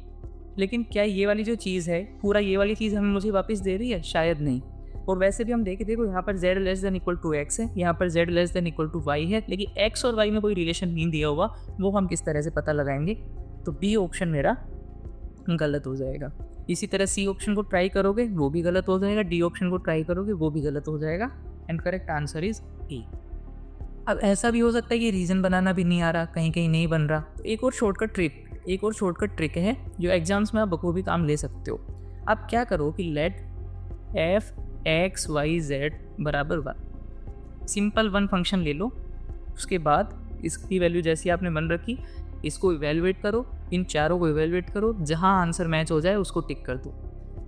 लेकिन क्या ये वाली जो चीज़ है, पूरा ये वाली चीज़ हमें मुझे वापस दे रही है? शायद नहीं। और वैसे भी हम देखो यहाँ पर z less than equal to x है, यहाँ पर z less than equal to y है, लेकिन x और y में कोई रिलेशन नहीं दिया हुआ। वो हम किस तरह से पता लगाएंगे? तो बी ऑप्शन मेरा गलत हो जाएगा। इसी तरह सी ऑप्शन को ट्राई करोगे वो भी गलत हो जाएगा, डी ऑप्शन को ट्राई करोगे वो भी गलत हो जाएगा, and correct answer is a. अब ऐसा भी हो सकता है कि रीज़न बनाना भी नहीं आ रहा, कहीं कहीं नहीं बन रहा। तो एक और शॉर्टकट ट्रिक है जो एग्जाम्स में आप बखूबी काम ले सकते हो। आप क्या करो कि let F x Y Z बराबर 1, सिंपल 1 फंक्शन ले लो। उसके बाद इसकी वैल्यू जैसी आपने बन रखी, इसको इवेलुएट करो, इन चारों को इवेलुएट करो, जहाँ आंसर मैच हो जाए उसको टिक कर दो।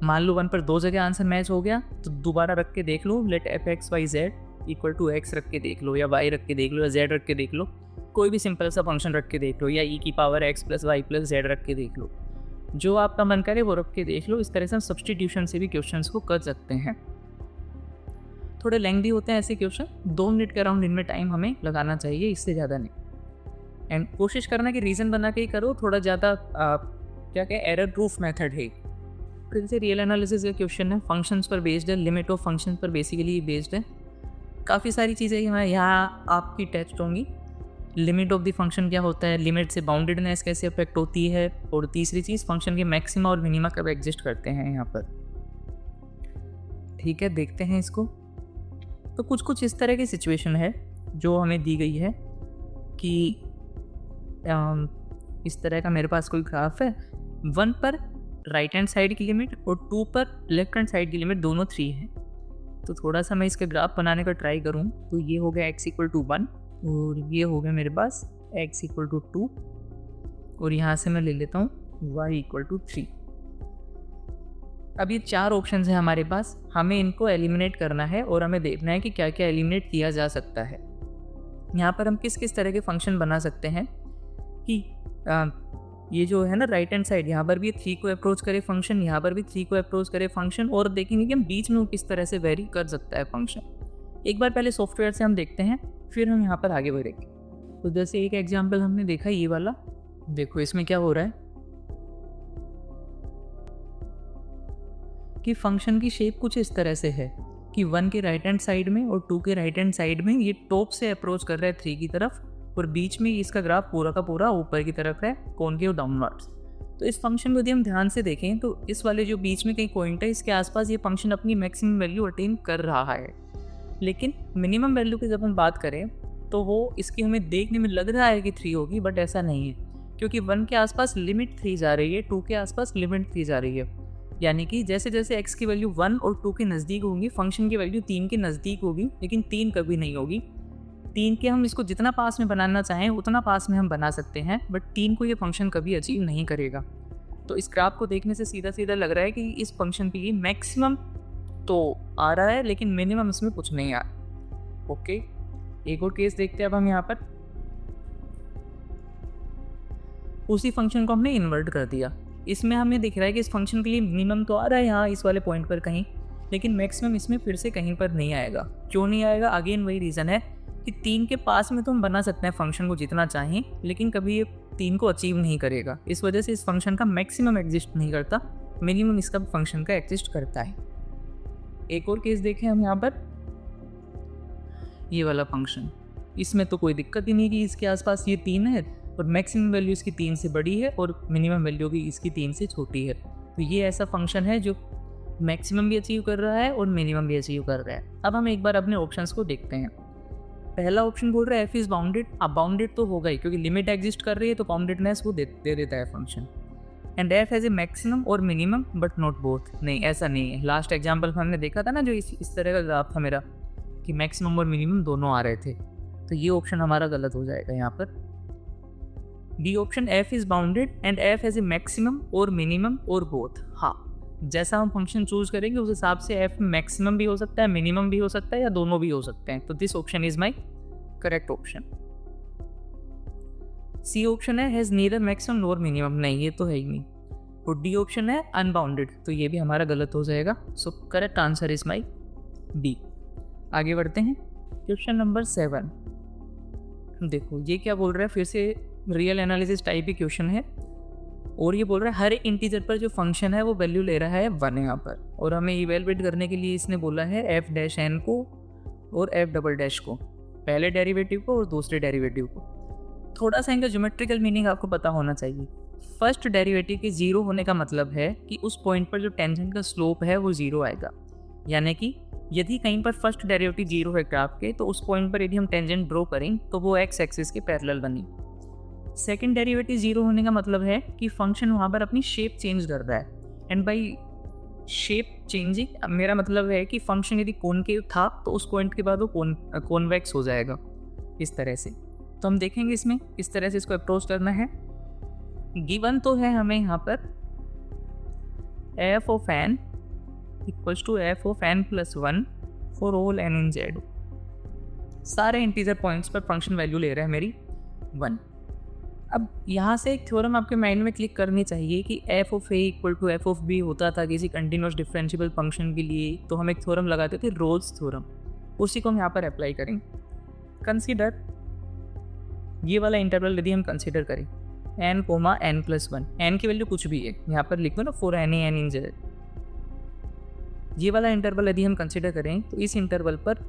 मान लो 1 पर 2 जगह आंसर मैच हो गया, तो दोबारा रख के देख लो, let F x Y z equal to x रख के देख लो, या वाई रख के देख लो, या जेड रख के देख लो। कोई भी सिंपल सा फंक्शन रख के देख लो, या ई की power X plus Y plus Z रख के देख लो। जो आपका मन करे वो रख के देख लो। इस तरह से हम सब्सटीट्यूशन से भी क्वेश्चंस को कर सकते हैं। थोड़े लेंथी होते हैं ऐसे क्वेश्चन, 2 मिनट के अराउंड इनमें टाइम हमें लगाना चाहिए, इससे ज़्यादा नहीं। एंड कोशिश करना कि रीज़न बना के ही करो, थोड़ा ज़्यादा क्या क्या एरर प्रूफ मेथड है। फिर से रियल एनालिसिस का क्वेश्चन है, फंक्शंस पर बेस्ड है, लिमिट ऑफ फंक्शन पर बेसिकली बेस्ड है। काफ़ी सारी चीज़ें यहाँ आपकी टेस्ट होंगी। लिमिट ऑफ द फंक्शन क्या होता है, लिमिट से बाउंडेडनेस कैसे अफेक्ट होती है, और तीसरी चीज़ फंक्शन के मैक्सिमा और मिनिमा कब एग्जिस्ट करते हैं यहाँ पर। ठीक है, देखते हैं इसको। तो कुछ इस तरह की सिचुएशन है जो हमें दी गई है कि इस तरह का मेरे पास कोई ग्राफ है। 1 पर राइट हैंड साइड की लिमिट और 2 पर लेफ्ट हैंड साइड की लिमिट, दोनों 3 हैं। तो थोड़ा सा मैं इसका ग्राफ बनाने का ट्राई करूँ तो ये हो गया x इक्वल टू 1, और ये हो गया मेरे पास x इक्वल टू 2, और यहाँ से मैं ले लेता हूँ y इक्वल टू 3। अब ये 4 ऑप्शंस हैं हमारे पास, हमें इनको एलिमिनेट करना है और हमें देखना है कि क्या क्या एलिमिनेट किया जा सकता है। यहाँ पर हम किस किस तरह के फंक्शन बना सकते हैं कि ये जो है ना राइट हैंड साइड, यहाँ पर भी 3 को अप्रोच करे फंक्शन, यहाँ पर भी 3 को अप्रोच करे फंक्शन, और देखेंगे कि हम बीच में किस तरह से वेरी कर सकता है फंक्शन। एक बार पहले सॉफ्टवेयर से हम देखते हैं, फिर हम यहाँ पर आगे बढ़ेंगे। तो जैसे एक एग्जाम्पल हमने देखा ये वाला, देखो इसमें क्या हो रहा है कि फंक्शन की शेप कुछ इस तरह से है कि 1 के राइट हैंड साइड में और 2 के राइट हैंड साइड में ये टॉप से अप्रोच कर रहा है 3 की तरफ, और बीच में इसका ग्राफ पूरा का पूरा ऊपर की तरफ है, कॉनकेव डाउनवर्ड्स। तो इस फंक्शन को यदि हम ध्यान से देखें तो इस वाले जो बीच में कहीं पॉइंट है, इसके आसपास ये फंक्शन अपनी मैक्सिमम वैल्यू अटेन कर रहा है। लेकिन मिनिमम वैल्यू की जब हम बात करें तो वो इसकी हमें देखने में लग रहा है कि 3 होगी, बट ऐसा नहीं है, क्योंकि 1 के आसपास लिमिट 3 जा रही है, 2 के आसपास लिमिट 3 जा रही है। यानी कि जैसे जैसे x की वैल्यू 1 और 2 के नज़दीक होंगी, फंक्शन की वैल्यू 3 के नज़दीक होगी, लेकिन 3 कभी नहीं होगी। 3 के हम इसको जितना पास में बनाना चाहें उतना पास में हम बना सकते हैं, बट 3 को ये फंक्शन कभी अचीव नहीं करेगा। तो इस ग्राफ को देखने से सीधा सीधा लग रहा है कि इस फंक्शन पे मैक्सिमम तो आ रहा है, लेकिन मिनिमम इसमें कुछ नहीं आ रहा। ओके, एक और केस देखते हैं अब हम यहाँ पर। उसी फंक्शन को हमने इन्वर्ट कर दिया, इसमें हमें दिख रहा है कि इस फंक्शन के लिए मिनिमम तो आ रहा है यहाँ इस वाले पॉइंट पर कहीं, लेकिन मैक्सिमम इसमें फिर से कहीं पर नहीं आएगा। क्यों नहीं आएगा? अगेन वही रीज़न है कि 3 के पास में तो हम बना सकते हैं फंक्शन को जितना चाहें, लेकिन कभी ये 3 को अचीव नहीं करेगा। इस वजह से इस फंक्शन का मैक्सिमम एग्जिस्ट नहीं करता, मिनिमम इसका फंक्शन का एग्जिस्ट करता है। एक और केस देखें हम यहाँ पर, ये वाला फंक्शन, इसमें तो कोई दिक्कत ही नहीं कि इसके आसपास ये 3 है और मैक्सिमम वैल्यू इसकी 3 से बड़ी है और मिनिमम वैल्यू भी इसकी 3 से छोटी है। तो ये ऐसा फंक्शन है जो मैक्सिमम भी अचीव कर रहा है और मिनिमम भी अचीव कर रहा है। अब हम एक बार अपने ऑप्शंस को देखते हैं। पहला ऑप्शन बोल रहा है एफ इज़ बाउंडेड। अब बाउंडेड तो होगा ही क्योंकि लिमिट एग्जिस्ट कर रही है, तो बाउंडेडनेस वो दे देता है function. And F has a maximum और मिनिमम बट नॉट बोथ। नहीं, ऐसा नहीं है। लास्ट एग्जाम्पल हमने देखा था ना, जो इस तरह का ग्राफ था मेरा, कि मैक्सिमम और मिनिमम दोनों आ रहे थे, तो ये ऑप्शन हमारा गलत हो जाएगा यहाँ पर। B option, F is bounded and F has a maximum और मिनिमम और बोथ। हाँ, जैसा हम फंक्शन चूज करेंगे उस हिसाब से एफ मैक्सिमम भी हो सकता है, मिनिमम भी हो सकता है, या दोनों भी हो सकते हैं। तो this option is my correct option. C option है has neither maximum nor minimum. नहीं, ये तो है ही नहीं। और डी ऑप्शन है अनबाउंडेड, तो ये भी हमारा गलत हो जाएगा। So correct answer is my B. आगे बढ़ते हैं, क्वेश्चन नंबर 7। देखो ये क्या बोल रहा है, फिर से रियल एनालिसिस टाइप ही क्वेश्चन है, और ये बोल रहा है हर एक इंटीजर पर जो फंक्शन है वो वैल्यू ले रहा है 1 यहाँ पर, और हमें इवेलुएट करने के लिए इसने बोला है एफ डैश एन को और एफ डबल डैश को, पहले डेरिवेटिव को और दूसरे डेरिवेटिव को। थोड़ा सा इनका ज्योमेट्रिकल मीनिंग आपको पता होना चाहिए। फर्स्ट डेरिवेटिव के 0 होने का मतलब है कि उस पॉइंट पर जो टेंजेंट का स्लोप है वो 0 आएगा। यानी कि यदि कहीं पर फर्स्ट डेरिवेटिव 0 है ग्राफ के, तो उस पॉइंट पर यदि हम टेंजेंट ड्रॉ करें तो वो एक्स एक्सिस के पैरेलल बनी। सेकेंड डेरिवेटिव 0 होने का मतलब है कि फंक्शन वहाँ पर अपनी शेप चेंज कर रहा है। एंड बाई शेप चेंजिंग मेरा मतलब है कि फंक्शन यदि कॉनकेव था तो उस पॉइंट के बाद वो कॉन्वेक्स हो जाएगा इस तरह से। तो हम देखेंगे इसमें किस तरह से इसको अप्रोच करना है। गिवन तो है हमें यहाँ पर F of N equals to F of N plus 1 for all N in Z. सारे इंटीजर पॉइंट्स पर फंक्शन वैल्यू ले रहा है मेरी 1। अब यहाँ से एक थ्योरम आपके माइंड में क्लिक करनी चाहिए कि F of A equal to F of B होता था किसी कंटिन्यूस डिफरेंशिएबल फंक्शन के लिए, तो हम एक थ्योरम लगाते थे, रोल्स थ्योरम। उसी को हम यहाँ पर अप्लाई करेंगे। कंसीडर ये वाला इंटरवल यदि हम कंसीडर करें N comma N plus 1, N की वैल्यू कुछ भी है, यहाँ पर लिख दो ना for any N in Z. ये वाला इंटरवल यदि हम कंसीडर करें तो इस इंटरवल पर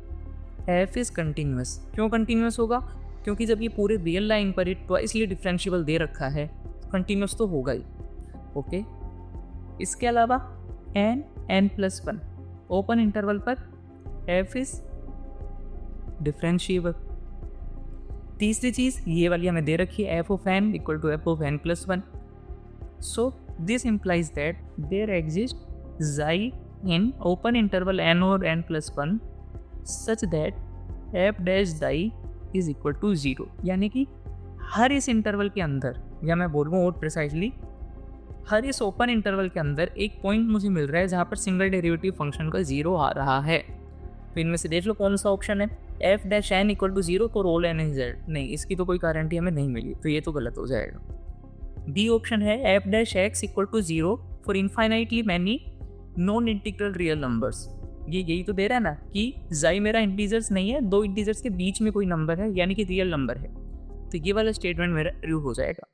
एफ इज़ कंटिन्यूस। क्यों कंटिन्यूस होगा? क्योंकि जब ये पूरे रियल लाइन पर इसलिए डिफरेंशिएबल दे रखा है, कंटिन्यूस तो होगा ही। ओके, इसके अलावा एन प्लस 1 ओपन इंटरवल पर एफ इज डिफरेंशिएबल। तीसरी चीज़ ये वाली हमें दे रखी है F of N equal to F of N plus 1। So this implies that there exist xi in open interval N और N plus 1 such that F dash xi is equal to 0। यानी कि हर इस इंटरवल के अंदर, या मैं बोलूँ और प्रिसाइजली हर इस ओपन इंटरवल के अंदर एक पॉइंट मुझे मिल रहा है जहाँ पर सिंगल डेरिवेटिव फंक्शन का 0 आ रहा है। तो इनमें से देख लो कौन सा ऑप्शन है, F dash N equal to 0 for all N in Z. नहीं, इसकी तो कोई गारंटी हमें नहीं मिली, तो ये तो गलत हो जाएगा। बी ऑप्शन है F dash X equal to 0 for infinitely many non integral real numbers. ये यही तो दे रहा है ना कि जाई मेरा इंटीजर्स नहीं है, 2 इंटीजर्स के बीच में कोई नंबर है, यानी कि रियल नंबर है। तो ये वाला स्टेटमेंट मेरा ट्रू हो जाएगा।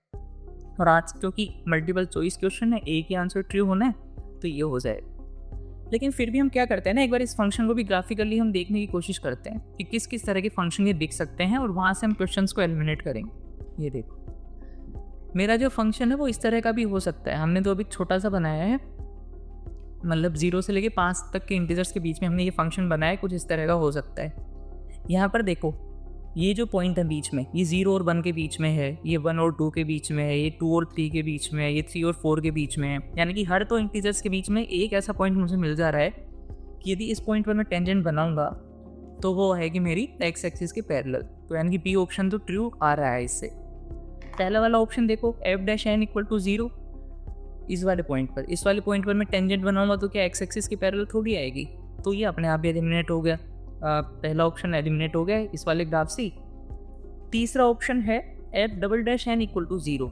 और आज क्योंकि मल्टीपल चॉइस क्वेश्चन है, एक ही आंसर ट्रू होना है, तो ये हो जाएगा। लेकिन फिर भी हम क्या करते हैं ना, एक बार इस फंक्शन को भी ग्राफिकली हम देखने की कोशिश करते हैं कि किस किस तरह के फंक्शन ये दिख सकते हैं, और वहाँ से हम क्वेश्चन को एलिमिनेट करेंगे। ये देखो मेरा जो फंक्शन है वो इस तरह का भी हो सकता है। हमने तो अभी छोटा सा बनाया है, मतलब 0 से लेके 5 तक के इंटीजर्स के बीच में हमने ये फंक्शन बनाया है, कुछ इस तरह का हो सकता है। यहाँ पर देखो ये जो पॉइंट है बीच में, ये 0 और 1 के बीच में है, ये 1 और 2 के बीच में है, ये 2 और 3 के बीच में है, ये 3 और 4 के बीच में है। यानी कि हर 2 इंटीजर्स के बीच में एक ऐसा पॉइंट मुझे मिल जा रहा है कि यदि इस पॉइंट पर मैं टेंजेंट बनाऊंगा तो वो है कि मेरी एक्स एक्सिस के पैरेलल। तो यानी कि बी ऑप्शन तो ट्रू आ रहा है इससे। पहला वाला ऑप्शन देखो F dash N equal to 0, इस वाले पॉइंट पर मैं टेंजेंट बनाऊंगा तो क्या एक्स एक्सिस की पैरेलल थोड़ी आएगी, तो ये अपने आप एलिमिनेट हो गया। पहला ऑप्शन एलिमिनेट हो गया इस वाले ग्राफ से। तीसरा ऑप्शन है F double dash N equal to 0,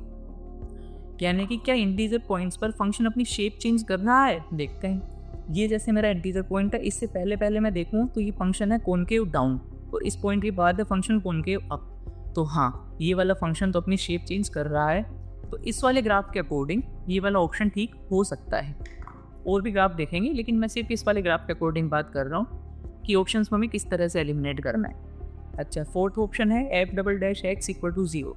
यानी कि क्या इंटीजर पॉइंट्स पर फंक्शन अपनी शेप चेंज कर रहा है। देखते हैं, ये जैसे मेरा इंटीजर पॉइंट है, इससे पहले मैं देखूँ तो ये फंक्शन है कॉनकेव डाउन और इस पॉइंट के बाद है फंक्शन कॉनकेव अप। तो हाँ, ये वाला फंक्शन तो अपनी शेप चेंज कर रहा है। तो इस वाले ग्राफ के अकॉर्डिंग ये वाला ऑप्शन ठीक हो सकता है। और भी ग्राफ देखेंगे, लेकिन मैं सिर्फ इस वाले ग्राफ के अकॉर्डिंग बात कर रहा हूँ कि ऑप्शंस में हमें किस तरह से एलिमिनेट करना है। अच्छा, फोर्थ ऑप्शन है f double dash x equal to 0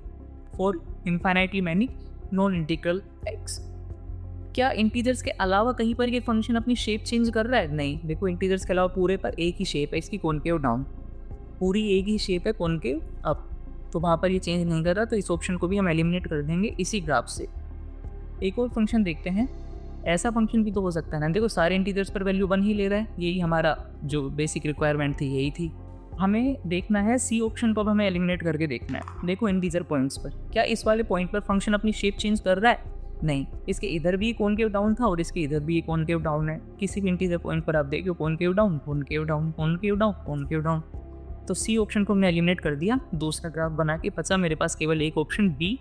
for infinitely many non integral x। क्या इंटीजर्स के अलावा कहीं पर ये फंक्शन अपनी शेप चेंज कर रहा है? नहीं। देखो, इंटीजर्स के अलावा पूरे पर एक ही शेप है इसकी, कॉनकेव डाउन, पूरी एक ही शेप है कॉनकेव अप, तो वहाँ पर ये चेंज नहीं कर रहा। तो इस ऑप्शन को भी हम एलिमिनेट कर देंगे इसी ग्राफ से। एक और फंक्शन देखते हैं, ऐसा फंक्शन भी तो हो सकता है ना। देखो, सारे इंटीजर्स पर वैल्यू 1 ही ले रहा है, यही हमारा जो बेसिक रिक्वायरमेंट थी यही थी। हमें देखना है सी ऑप्शन को, अब हमें एलिमिनेट करके देखना है। देखो, इंटीजर पॉइंट्स पर क्या इस वाले पॉइंट पर फंक्शन अपनी शेप चेंज कर रहा है? नहीं। इसके इधर भी कॉनकेव डाउन था और इसके इधर भी कॉनकेव डाउन है। किसी भी इंटीजर पॉइंट पर आप देखो concave down, concave down, concave down, concave down. तो सी ऑप्शन को हमने एलिमिनेट कर दिया। दूसरा ग्राफ बना के बचा मेरे पास केवल एक ऑप्शन बी,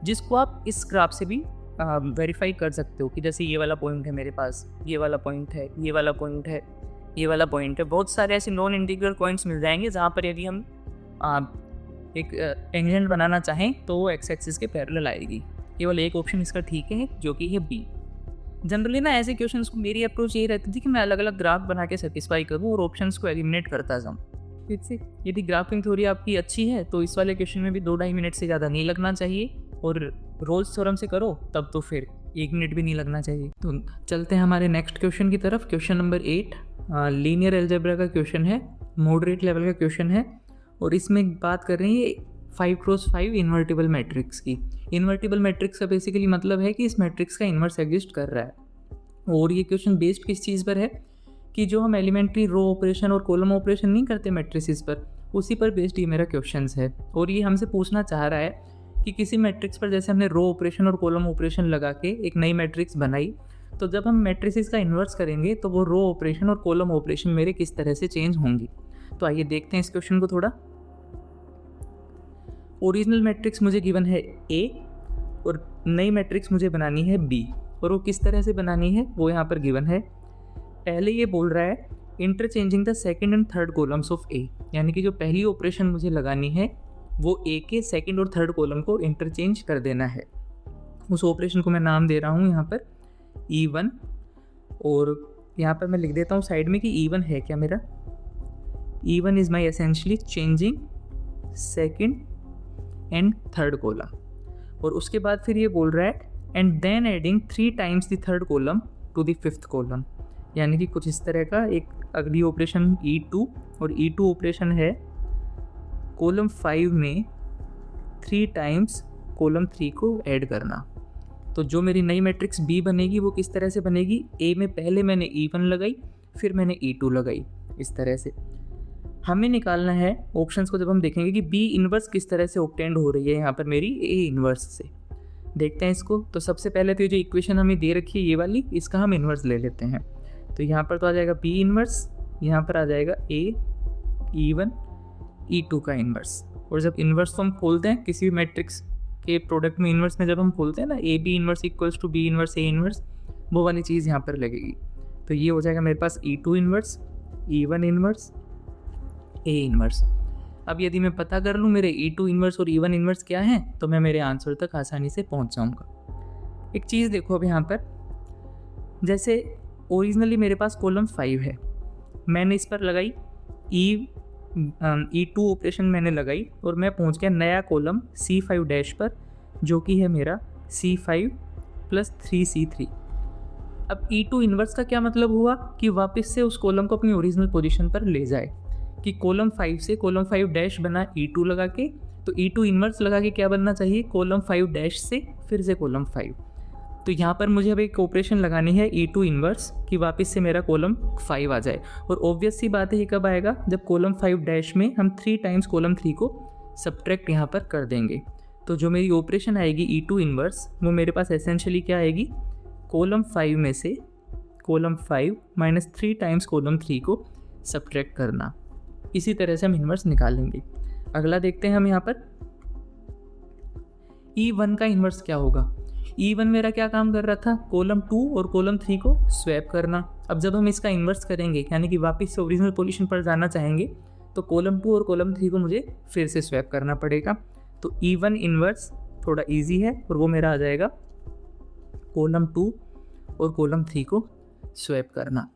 जिसको आप इस ग्राफ से भी वेरीफाई कर सकते हो कि जैसे ये वाला पॉइंट है मेरे पास, ये वाला पॉइंट है, ये वाला पॉइंट है, ये वाला पॉइंट है। बहुत सारे ऐसे नॉन इंटीग्रल पॉइंट्स मिल जाएंगे जहाँ पर यदि हम एक टेंजेंट बनाना चाहें तो वो एक्स एक्सिस के पैरेलल आएगी। केवल एक ऑप्शन इसका ठीक है, जो कि है बी। जनरली ना ऐसे क्वेश्चंस को मेरी अप्रोच यही रहती थी कि मैं अलग अलग ग्राफ बना के सेटिस्फाई करूँ और ऑप्शंस को एलिमिनेट करता जाऊँ। फिर से यदि ग्राफिंग थ्योरी आपकी अच्छी है तो इस वाले क्वेश्चन में भी 2-2.5 मिनट से ज़्यादा नहीं लगना चाहिए, और रोल्स थ्योरम से करो तब तो फिर 1 मिनट भी नहीं लगना चाहिए। तो चलते हैं हमारे नेक्स्ट क्वेश्चन की तरफ। क्वेश्चन नंबर 8 लीनियर अलजेब्रा का क्वेश्चन है, मॉडरेट लेवल का क्वेश्चन है, और इसमें बात कर रही है 5x5 इन्वर्टिबल मैट्रिक्स की। इन्वर्टिबल मैट्रिक्स का बेसिकली मतलब है कि इस मैट्रिक्स का इन्वर्स एग्जिस्ट कर रहा है। और ये क्वेश्चन बेस्ड किस चीज़ पर है कि जो हम एलिमेंट्री रो ऑपरेशन और कॉलम ऑपरेशन नहीं करते मैट्रिसेस पर, उसी पर बेस्ड ये मेरा क्वेश्चन है। और ये हमसे पूछना चाह रहा है कि किसी मैट्रिक्स पर जैसे हमने रो ऑपरेशन और कॉलम ऑपरेशन लगा के एक नई मैट्रिक्स बनाई, तो जब हम मैट्रिसेस का इन्वर्स करेंगे तो वो रो ऑपरेशन और कॉलम ऑपरेशन मेरे किस तरह से चेंज होंगी। तो आइए देखते हैं इस क्वेश्चन को थोड़ा। ओरिजिनल मैट्रिक्स मुझे गिवन है A और नई मैट्रिक्स मुझे बनानी है B, और वो किस तरह से बनानी है वो यहाँ पर गिवन है। पहले ये बोल रहा है interchanging the second and third columns of A, यानी कि जो पहली ऑपरेशन मुझे लगानी है वो A के सेकंड और थर्ड कॉलम को इंटरचेंज कर देना है। उस ऑपरेशन को मैं नाम दे रहा हूँ यहाँ पर E1, और यहाँ पर मैं लिख देता हूँ साइड में कि E1 है क्या मेरा। E1 is my essentially changing second and third column. और उसके बाद फिर ये बोल रहा है and then adding 3 times the third column to the fifth column, यानी कि कुछ इस तरह का एक अगली ऑपरेशन E2, और E2 ऑपरेशन है कॉलम 5 में 3 टाइम्स कॉलम 3 को ऐड करना। तो जो मेरी नई मैट्रिक्स B बनेगी वो किस तरह से बनेगी, A में पहले मैंने E1 लगाई, फिर मैंने E2 लगाई, इस तरह से। हमें निकालना है ऑप्शंस को, जब हम देखेंगे कि B इन्वर्स किस तरह से ऑब्टेंड हो रही है यहाँ पर मेरी A इन्वर्स से। देखते हैं इसको। तो सबसे पहले तो ये जो इक्वेशन हमें दे रखी है ये वाली, इसका हम इन्वर्स ले लेते हैं। तो यहाँ पर तो आ जाएगा B इन्वर्स, यहाँ पर आ जाएगा A E1 E2 का इन्वर्स। और जब इन्वर्स को हम खोलते हैं किसी भी मैट्रिक्स के प्रोडक्ट में, इन्वर्स में जब हम खोलते हैं ना, A B inverse equals to B inverse A inverse, वो वाली चीज़ यहाँ पर लगेगी। तो ये हो जाएगा मेरे पास E2 inverse, E1 inverse, A inverse. अब यदि मैं पता कर लूँ मेरे E2 इन्वर्स और E1 इन्वर्स क्या हैं, तो मैं मेरे आंसर तक आसानी से पहुँच जाऊँगा। एक चीज़ देखो अब यहाँ पर, जैसे ओरिजिनली मेरे पास कॉलम 5 है, मैंने इस पर लगाई E2 ऑपरेशन मैंने लगाई, और मैं पहुँच गया नया कॉलम C5 डैश पर, जो कि है मेरा C5 + 3C3। अब E2 इन्वर्स का क्या मतलब हुआ कि वापस से उस कॉलम को अपनी ओरिजिनल पोजीशन पर ले जाए, कि कॉलम 5 से कॉलम 5 डैश बना E2 लगा के, तो E2 इन्वर्स लगा के क्या बनना चाहिए, कॉलम 5 डैश से फिर से कॉलम 5। तो यहाँ पर मुझे अब एक ऑपरेशन लगानी है E2 इन्वर्स कि वापस से मेरा कॉलम 5 आ जाए। और ऑब्वियस सी बात है ये कब आएगा, जब कॉलम 5 डैश में हम 3 टाइम्स कॉलम 3 को सब्ट्रैक्ट यहाँ पर कर देंगे। तो जो मेरी ऑपरेशन आएगी E2 इन्वर्स, वो मेरे पास एसेंशियली क्या आएगी, कॉलम 5 में से कॉलम 5 - 3 टाइम्स कॉलम 3 को सब्ट्रैक्ट करना। इसी तरह से हम इन्वर्स निकाल लेंगे। अगला देखते हैं हम यहाँ पर E1 का इन्वर्स क्या होगा। E1 मेरा क्या काम कर रहा था, कॉलम 2 और कॉलम 3 को स्वैप करना। अब जब हम इसका इन्वर्स करेंगे यानी कि वापस से ओरिजिनल पोजीशन पर जाना चाहेंगे तो कॉलम 2 और कॉलम 3 को मुझे फिर से स्वैप करना पड़ेगा। तो E1 इन्वर्स थोड़ा इजी है और वो मेरा आ जाएगा कॉलम 2 और कॉलम 3 को स्वैप करना।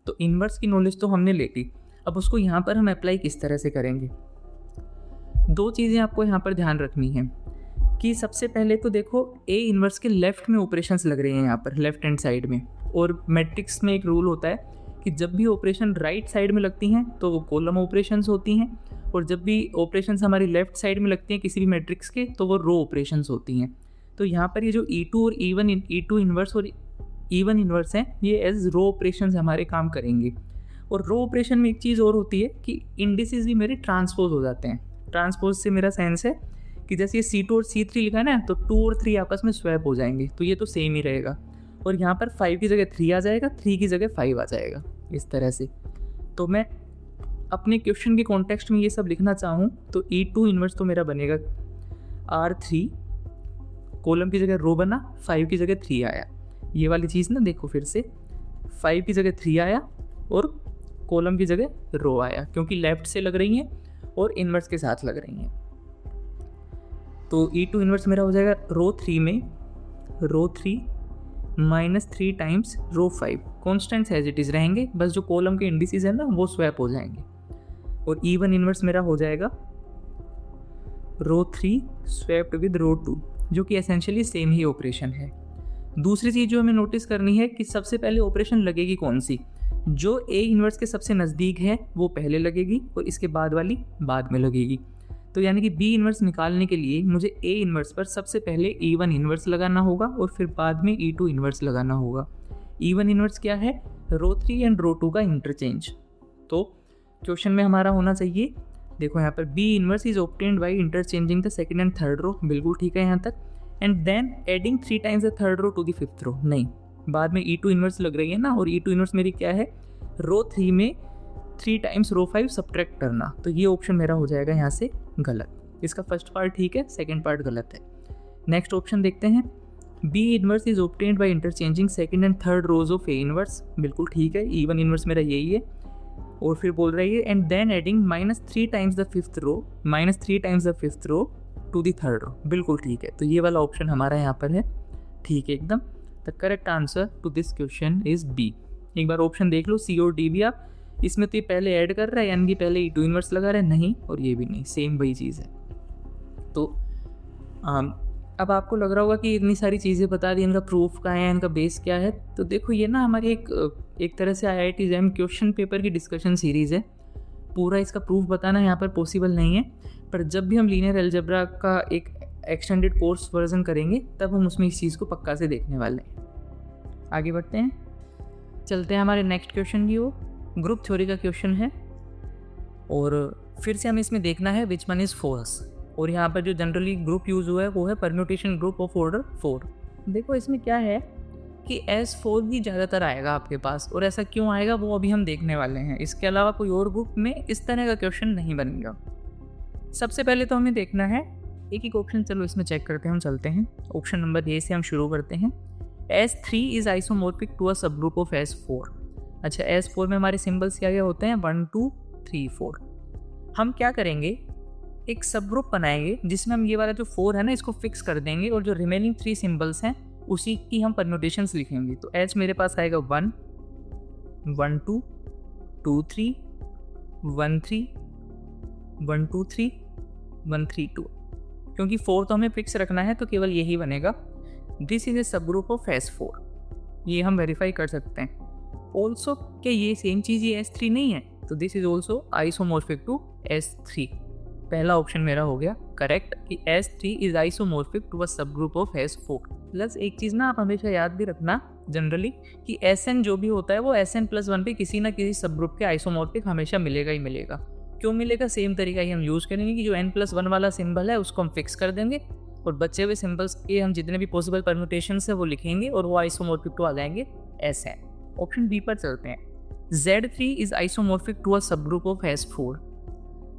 तो इन्वर्स की नॉलेज तो हमने ले ली, अब उसको यहाँ पर हम अप्लाई किस तरह से करेंगे। दो चीज़ें आपको यहाँ पर ध्यान रखनी है कि सबसे पहले तो देखो ए इन्वर्स के लेफ्ट में ऑपरेशंस लग रहे हैं यहाँ पर लेफ्ट हैंड साइड में, और मैट्रिक्स में एक रूल होता है कि जब भी ऑपरेशन राइट साइड में लगती हैं तो वो कॉलम ऑपरेशंस होती हैं, और जब भी ऑपरेशंस हमारी लेफ्ट साइड में लगती हैं किसी भी मैट्रिक्स के तो वो रो ऑपरेशंस होती हैं। तो यहाँ पर ये जो E2 और E2 इन्वर्स और E1 इन्वर्स हैं ये एज रो ऑपरेशंस हमारे काम करेंगे। और रो ऑपरेशन में एक चीज़ और होती है कि इंडिसेस भी मेरे ट्रांसपोज हो जाते हैं। ट्रांसपोज से मेरा सेंस है कि जैसे ये C2 और C3 लिखा है ना, तो 2 और 3 आपस में स्वैप हो जाएंगे, तो ये तो सेम ही रहेगा। और यहाँ पर 5 की जगह 3 आ जाएगा, 3 की जगह 5 आ जाएगा, इस तरह से। तो मैं अपने क्वेश्चन के कॉन्टेक्स्ट में ये सब लिखना चाहूँ तो E2 इन्वर्स तो मेरा बनेगा R3, कॉलम की जगह रो बना, 5 की जगह 3 आया। ये वाली चीज़ ना देखो फिर से, 5 की जगह 3 आया और कॉलम की जगह रो आया, क्योंकि लेफ्ट से लग रही हैं और इन्वर्स के साथ लग रही हैं। तो E2 इन्वर्स मेरा हो जाएगा रो 3 में row 3 -3 times row 5। Constants as it is रहेंगे, बस जो कॉलम के इंडिसेस है ना वो स्वैप हो जाएंगे। और E1 इन्वर्स मेरा हो जाएगा रो 3 स्वैप्ड विद रो 2, जो कि एसेंशियली सेम ही ऑपरेशन है। दूसरी चीज़ जो हमें नोटिस करनी है कि सबसे पहले ऑपरेशन लगेगी कौन सी, जो ए इन्वर्स के सबसे नज़दीक है वो पहले लगेगी और इसके बाद वाली बाद में लगेगी। तो यानी कि बी इन्वर्स निकालने के लिए मुझे ए इन्वर्स पर सबसे पहले E1 इन्वर्स लगाना होगा और फिर बाद में E2 इन्वर्स लगाना होगा। E1 इन्वर्स क्या है, रो 3 एंड रो 2 का इंटरचेंज। तो क्वेश्चन में हमारा होना चाहिए, देखो यहाँ पर B inverse is obtained by interchanging the second and third row, बिल्कुल ठीक है यहाँ तक, and then adding 3 times the third row to the fifth row. नहीं, बाद में E2 इन्वर्स लग रही है ना, और E2 इन्वर्स मेरी क्या है, रो 3 में 3 टाइम्स रो 5 सब्ट्रैक्ट करना। तो ये ऑप्शन मेरा हो जाएगा यहाँ से गलत। इसका फर्स्ट पार्ट ठीक है, सेकंड पार्ट गलत है। नेक्स्ट ऑप्शन देखते हैं, B inverse is obtained by interchanging second and third rows of A inverse, बिल्कुल ठीक है। E1 इन्वर्स मेरा यही है। और फिर बोल रही है and then adding -3 times the fifth row -3 times the fifth row to the third row, बिल्कुल ठीक है। तो ये वाला ऑप्शन हमारा यहाँ पर है ठीक है एकदम। The correct answer to this question is B. एक बार ऑप्शन देख लो, सी और डी भी आप, इसमें तो ये पहले ऐड कर रहा है यानी कि पहले E2 इन्वर्स लगा रहा है, नहीं, और ये भी नहीं, सेम वही चीज़ है। तो अब आपको लग रहा होगा कि इतनी सारी चीज़ें बता दी, इनका प्रूफ क्या है, इनका बेस क्या है। तो देखो ये ना हमारी एक तरह से IIT JAM क्वेश्चन पेपर की डिस्कशन सीरीज़ है। पूरा इसका प्रूफ बताना यहाँ पर पॉसिबल नहीं है, पर जब भी हम लीनियर अलजेब्रा का एक एक्सटेंडेड कोर्स वर्जन करेंगे तब हम उसमें इस चीज़ को पक्का से देखने वाले हैं। आगे बढ़ते हैं, चलते हैं हमारे नेक्स्ट क्वेश्चन की ओर। ग्रुप थ्योरी का क्वेश्चन है और फिर से हमें इसमें देखना है विच वन इज़ फोर्स, और यहाँ पर जो जनरली ग्रुप यूज़ हुआ है वो है परम्यूटेशन ग्रुप ऑफ ऑर्डर 4। देखो इसमें क्या है कि S4 भी ज़्यादातर आएगा आपके पास, और ऐसा क्यों आएगा वो अभी हम देखने वाले हैं। इसके अलावा कोई और ग्रुप में इस तरह का क्वेश्चन नहीं बनेगा। सबसे पहले तो हमें देखना है एक एक ऑप्शन, चलो इसमें चेक करते हैं, हम चलते हैं ऑप्शन नंबर ए से हम शुरू करते हैं। S3 इज़ आइसोमॉर्फिक टू अ सब ग्रुप ऑफ S4। अच्छा, S4 में हमारे सिम्बल्स क्या क्या होते हैं, 1 2 3 4। हम क्या करेंगे, एक सब ग्रुप बनाएंगे जिसमें हम ये वाला जो 4 है ना इसको फिक्स कर देंगे, और जो रिमेनिंग 3 सिम्बल्स हैं उसी की हम परम्यूटेशंस लिखेंगे। तो H मेरे पास आएगा 1 1 2 2 3 1 3 1 2 3 1 3 2, क्योंकि 4 तो हमें फिक्स रखना है तो केवल यही बनेगा। दिस इज ए सब ग्रुप ऑफ S4, ये हम वेरीफाई कर सकते हैं। ऑल्सो क्या ये सेम चीज़ ये S3 नहीं है, तो this is also isomorphic to S3। पहला ऑप्शन मेरा हो गया करेक्ट कि S3 इज आइसोमॉर्फिक टू अ सब ग्रुप ऑफ S4। प्लस एक चीज़ ना आप हमेशा याद भी रखना जनरली कि Sn जो भी होता है वो Sn+1 पे किसी ना किसी सब ग्रुप के आइसोमॉर्फिक हमेशा मिलेगा ही मिलेगा। क्यों मिलेगा, सेम तरीका ही हम यूज़ करेंगे कि जो n+1 वाला सिंबल है उसको हम फिक्स कर देंगे और बचे हुए सिंबल्स के हम जितने भी पॉसिबल परम्यूटेशंस है वो लिखेंगे और वो आइसोमॉर्फिक टू आ जाएंगे Sn। ऑप्शन बी पर चलते हैं, Z3 इज आइसोमॉर्फिक टू अ सब ग्रुप ऑफ S4।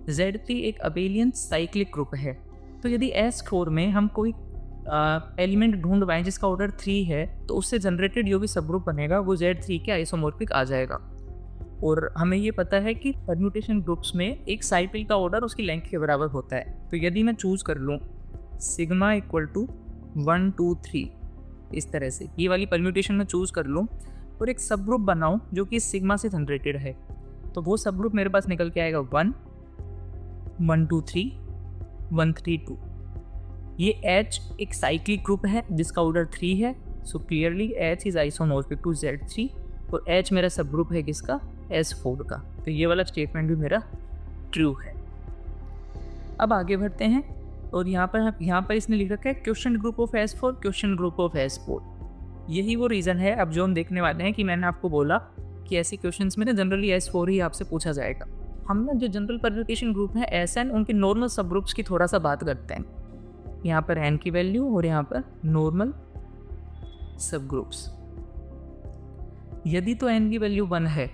Z3 एक अबेलियन साइक्लिक ग्रुप है, तो यदि S4 में हम कोई एलिमेंट ढूंढ पाएँ जिसका ऑर्डर 3 है, तो उससे जनरेटेड जो भी सब ग्रुप बनेगा वो Z3 के आइसोमॉर्फिक आ जाएगा। और हमें ये पता है कि परम्यूटेशन ग्रुप्स में एक साइकिल का ऑर्डर उसकी लेंथ के बराबर होता है। तो यदि मैं चूज़ कर लूँ सिग्मा इक्वल टू 1 2 3, इस तरह से ये वाली परम्यूटेशन में चूज़ कर लूँ और एक सब ग्रुप बनाऊँ जो कि सिग्मा से जनरेटेड है, तो वो सब ग्रुप मेरे पास निकल के आएगा 1 1 2 3 1 3 2। ये H एक साइक्लिक ग्रुप है जिसका ऑर्डर 3 है, so clearly H is isomorphic to Z3 और H मेरा सब ग्रुप है किसका, S4 का। तो ये वाला स्टेटमेंट भी मेरा ट्रू है। अब आगे बढ़ते हैं और यहाँ पर इसने लिख रखा है question group of S4, question group of S4। यही वो रीज़न है अब जो हम देखने वाले हैं कि मैंने आपको बोला कि ऐसे क्वेश्चंस में ना जनरली S4 ही आपसे पूछा जाएगा। हम ना जो जनरल परम्यूटेशन ग्रुप है SN, उनके नॉर्मल सब ग्रुप्स की थोड़ा सा बात करते हैं। यहाँ पर N की वैल्यू और यहाँ पर नॉर्मल सब ग्रुप्स। यदि तो N की वैल्यू 1 है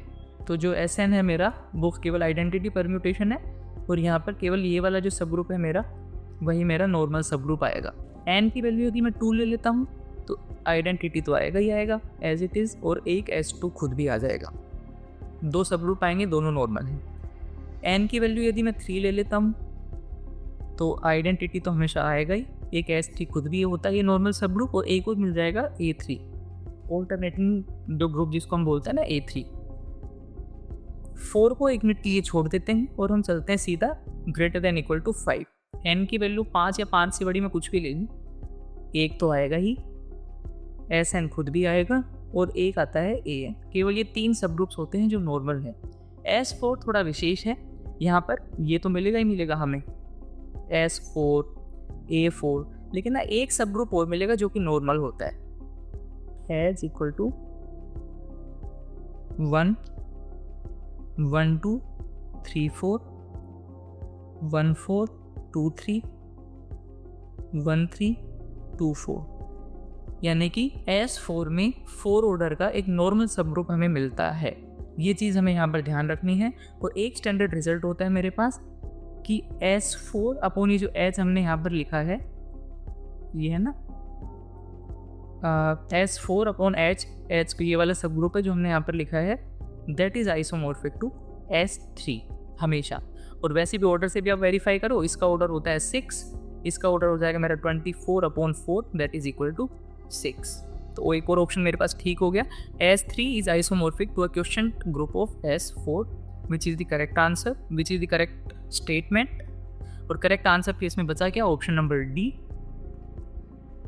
तो जो SN है मेरा वो केवल आइडेंटिटी परम्यूटेशन है, और यहाँ पर केवल ये वाला जो सब ग्रुप है मेरा वही मेरा नॉर्मल सब ग्रुप आएगा। N की वैल्यू यदि मैं 2 ले लेता हूँ तो आइडेंटिटी तो आएगा ही आएगा एज इट इज़, और एक S2 खुद भी आ जाएगा। 2 सब ग्रुप आएंगे, दोनों नॉर्मल हैं। N की वैल्यू यदि मैं 3 ले लेता हूँ तो आइडेंटिटी तो हमेशा आएगा ही, एक S3 खुद भी होता है ये नॉर्मल सब ग्रुप, और एक और मिल जाएगा A3, ऑल्टरनेटिंग जो ग्रुप जिसको हम बोलते हैं ना A3। 4 को 1 मिनट के लिए छोड़ देते हैं और हम चलते हैं सीधा greater than equal to 5। N की वैल्यू 5 या 5 से बड़ी मैं कुछ भी ले लूँ, एक तो आएगा ही, SN खुद भी आएगा, और एक आता है AN। केवल ये 3 सब ग्रुप्स होते हैं जो नॉर्मल है। S4 थोड़ा विशेष है, यहाँ पर ये तो मिलेगा ही मिलेगा हमें S4 A4, लेकिन ना एक सब ग्रुप और मिलेगा जो कि नॉर्मल होता है, H इक्वल टू 1 1 2 3 4 1 4 2 3 1 3 2 4, यानी कि S4 में 4 ऑर्डर का एक नॉर्मल सब ग्रुप हमें मिलता है। ये चीज़ हमें यहाँ पर ध्यान रखनी है। और एक स्टैंडर्ड रिजल्ट होता है मेरे पास कि S4 अपॉन ये जो H हमने यहाँ पर लिखा है, ये है ना S4 अपॉन H को ये वाला सब ग्रुप है जो हमने यहाँ पर लिखा है, that is isomorphic to S3 हमेशा। और वैसे भी ऑर्डर से भी आप वेरीफाई करो, इसका ऑर्डर होता है 6, इसका ऑर्डर हो जाएगा मेरा 24 upon 4 that is equal to 6। तो एक और ऑप्शन मेरे पास ठीक हो गया, S3 is isomorphic to a quotient group of S4 which is the correct answer, which is the correct statement. और करेक्ट आंसर केस में बचा क्या, ऑप्शन नंबर D।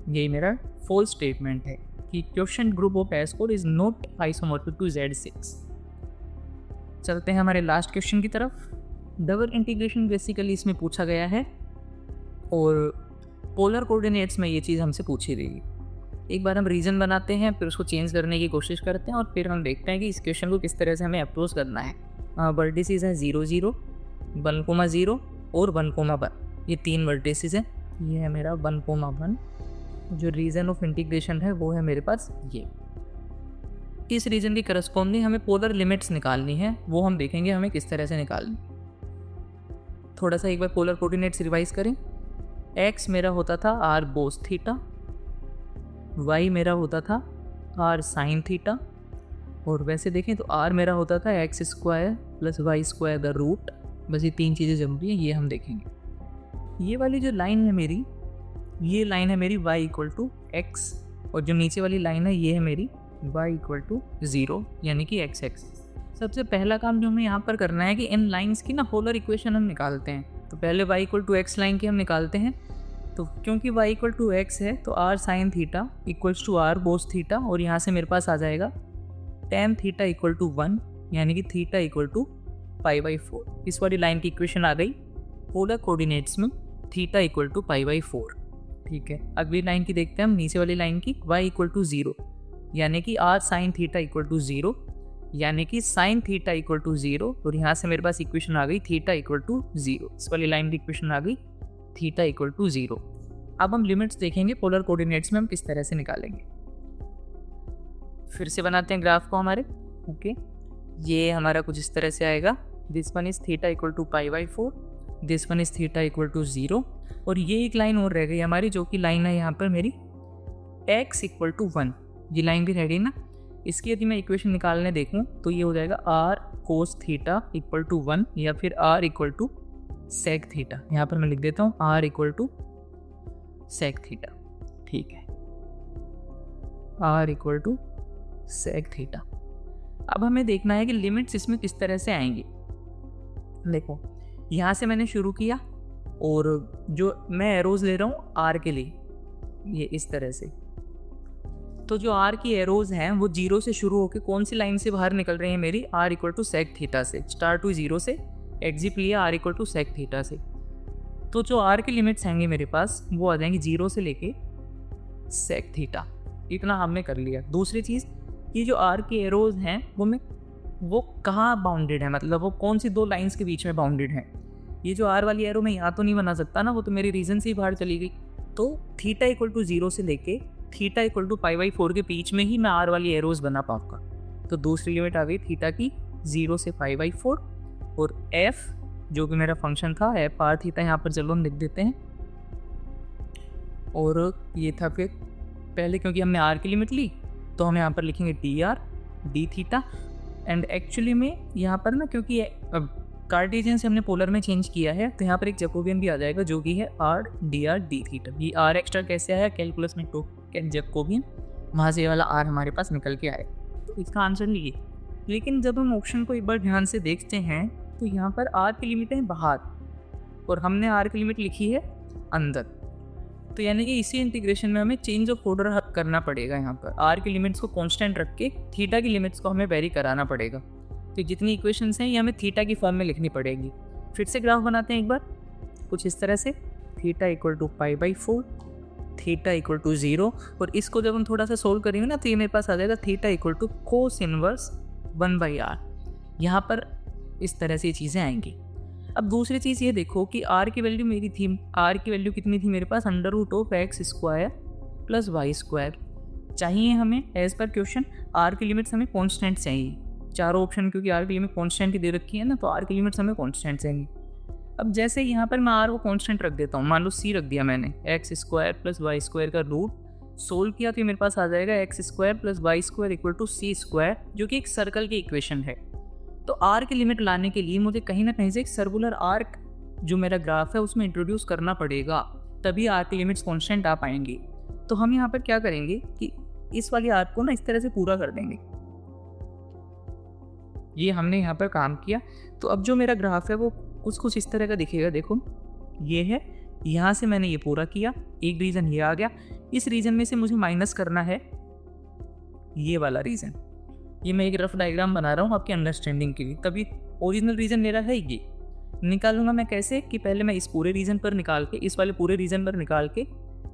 यही मेरा फॉल्स स्टेटमेंट है कि quotient group of S4 is not isomorphic to Z6। चलते हैं हमारे लास्ट क्वेश्चन की तरफ। डबल इंटीग्रेशन बेसिकली इसमें पूछा गया है और पोलर कोऑर्डिनेट्स में ये चीज़ हमसे पूछी गई। एक बार हम रीजन बनाते हैं, फिर उसको चेंज करने की कोशिश करते हैं और फिर हम देखते हैं कि इस क्वेश्चन को किस तरह से हमें अप्रोच करना है। वर्टिसेस है 0 0 1,0 और 1,1। ये 3 वर्टिसेस हैं। ये है मेरा 1,1। जो रीजन ऑफ इंटीग्रेशन है वो है मेरे पास ये। इस रीजन की करस्पॉन्डिंग हमें पोलर लिमिट्स निकालनी है, वो हम देखेंगे हमें किस तरह से निकालनी। थोड़ा सा एक बार पोलर कोऑर्डिनेट्स रिवाइज करें। x मेरा होता था r बोस थीटा, y मेरा होता था r साइन थीटा, और वैसे देखें तो r मेरा होता था x square plus Y square the root. बस ये 3 चीज़ें जरूरी हैं, ये हम देखेंगे। ये वाली जो लाइन है मेरी, ये लाइन है मेरी y इक्वल टू एक्स, और जो नीचे वाली लाइन है ये है मेरी y इक्वल टू 0 यानी कि x। सबसे पहला काम जो हमें यहाँ पर करना है कि इन लाइंस की ना पोलर इक्वेशन हम निकालते हैं। तो पहले y equal to X line की हम निकालते हैं। तो क्योंकि y इक्वल टू एक्स है तो r sine theta equals to r cos theta, और यहाँ से मेरे पास आ जाएगा tan थीटा इक्वल टू 1 यानी कि थीटा इक्वल टू π/4। इस वाली लाइन की इक्वेशन आ गई पोलर कोऑर्डिनेट्स में, थीटा इक्वल टू π/4। ठीक है, अगली लाइन की देखते हैं हम, नीचे वाली लाइन की y इक्वल टू 0 यानी कि r sine theta equal to 0 यानी कि साइन थीटा इक्वल टू 0, और यहाँ से मेरे पास इक्वेशन आ गई थीटा इक्वल टू 0। इस वाली लाइन की इक्वेशन आ गई थीटा इक्वल टू 0। अब हम लिमिट्स देखेंगे पोलर कोऑर्डिनेट्स में हम किस तरह से निकालेंगे। फिर से बनाते हैं ग्राफ को हमारे। ओके, ये हमारा कुछ इस तरह से आएगा। This one is theta equal to π/4, this one is theta equal to 0, और ये एक लाइन और रह गई हमारी, जो कि लाइन है यहाँ पर मेरी x इक्वल टू 1। ये लाइन भी रह गई ना। इसकी यदि मैं इक्वेशन निकालने देखूँ तो ये हो जाएगा r cos theta equal to 1, या फिर r equal to sec theta. यहाँ पर मैं लिख देता हूँ r equal to sec theta. ठीक है, r equal to sec theta. अब हमें देखना है कि लिमिट्स इसमें किस तरह से आएंगी। देखो, यहाँ से मैंने शुरू किया और जो मैं एरोज ले रहा हूँ r के लिए, ये इस तरह से। तो जो r की एरोज हैं वो 0 से शुरू होकर कौन सी लाइन से बाहर निकल रही है मेरी, r equal to sec theta से। स्टार्ट हुई 0 से, एग्जिट लिया r equal to sec theta से। तो जो r के लिमिट्स आएंगे मेरे पास वो आ जाएंगे 0 से लेके सेक थीटा। इतना हमने कर लिया। दूसरी चीज़, ये जो r की एरोज हैं वो कहाँ बाउंडेड है, मतलब वो कौन सी दो लाइंस के बीच में बाउंडेड है। ये जो r वाली एरो मैं यहाँ तो नहीं बना सकता ना, वो तो मेरी रीजन से ही बाहर चली गई। तो थीटा इक्वल टू 0 से लेके थीटा इक्वल टू π/4 के बीच में ही मैं r वाली एरोज बना पाऊँगा। तो दूसरी लिमिट आ गई थीटा की 0 से π/4, और f जो कि मेरा फंक्शन था f r थीटा, यहाँ पर चलो हम लिख देते हैं। और ये था फिर पहले, क्योंकि हमने r की लिमिट ली तो हम यहाँ पर लिखेंगे dr d theta. And actually में यहाँ पर ना, क्योंकि कार्टेशियन से हमने पोलर में चेंज किया है, तो यहाँ पर एक जैकोबियन भी आ जाएगा जो कि है r dr d थीटा। ये r एक्स्ट्रा कैसे आया कैलकुलस में, टोकेन जैकोबियन, वहाँ से ये वाला r हमारे पास निकल के आए। तो इसका आंसर लिए। लेकिन जब हम ऑप्शन को एक बार ध्यान से देखते हैं तो यहाँ पर r की लिमिट है बाहर और हमने r की लिमिट लिखी है अंदर। तो यानी कि इसी इंटीग्रेशन में हमें चेंज ऑफ ऑर्डर करना पड़ेगा। यहाँ पर r की लिमिट्स को कांस्टेंट रख के थीटा की लिमिट्स को हमें वेरी कराना पड़ेगा। तो जितनी इक्वेशंस हैं ये हमें थीटा की फॉर्म में लिखनी पड़ेगी। फिर से ग्राफ बनाते हैं एक बार, कुछ इस तरह से, theta equal to π/4, theta equal to 0, और इसको जब हम थोड़ा सा सोल्व करेंगे ना तो ये मेरे पास आ जाएगा theta equal to cos inverse 1/r। यहाँ पर इस तरह से ये चीज़ें आएंगी। अब दूसरी चीज़ ये देखो कि r की वैल्यू मेरी थी, r की वैल्यू कितनी थी मेरे पास, √(x² + y²। चाहिए हमें एज पर क्वेश्चन r की लिमिट्स हमें कॉन्स्टेंट चाहिए। चारों ऑप्शन क्योंकि r की लिमिट कॉन्स्टेंट की दे रखी है ना, तो r की लिमिट्स हमें कॉन्स्टेंट चाहिए। अब जैसे यहाँ पर मैं r को कॉन्स्टेंट रख देता हूँ, मान लो c रख दिया मैंने, x² + y² का रूट सोल्व किया तो मेरे पास आ जाएगा x² + y² equal to c², जो कि एक सर्कल की इक्वेशन है। तो r की लिमिट लाने के लिए मुझे कहीं ना कहीं से एक सर्कुलर आर्क जो मेरा ग्राफ है उसमें इंट्रोड्यूस करना पड़ेगा, तभी r की लिमिट्स कॉन्स्टेंट आ पाएंगी। तो हम यहाँ पर क्या करेंगे कि इस वाली आर्क को ना इस तरह से पूरा कर देंगे। ये हमने यहाँ पर काम किया। तो अब जो मेरा ग्राफ है वो कुछ इस तरह का दिखेगा। देखो ये है, यहाँ से मैंने ये पूरा किया, एक रीजन ये आ गया, इस रीजन में से मुझे माइनस करना है ये वाला रीजन। ये मैं एक रफ डायग्राम बना रहा हूँ आपकी अंडरस्टैंडिंग के लिए, तभी ओरिजिनल रीजन मेरा है ये। निकालूंगा मैं कैसे कि पहले मैं इस पूरे रीजन पर निकाल के, इस वाले पूरे रीजन पर निकाल के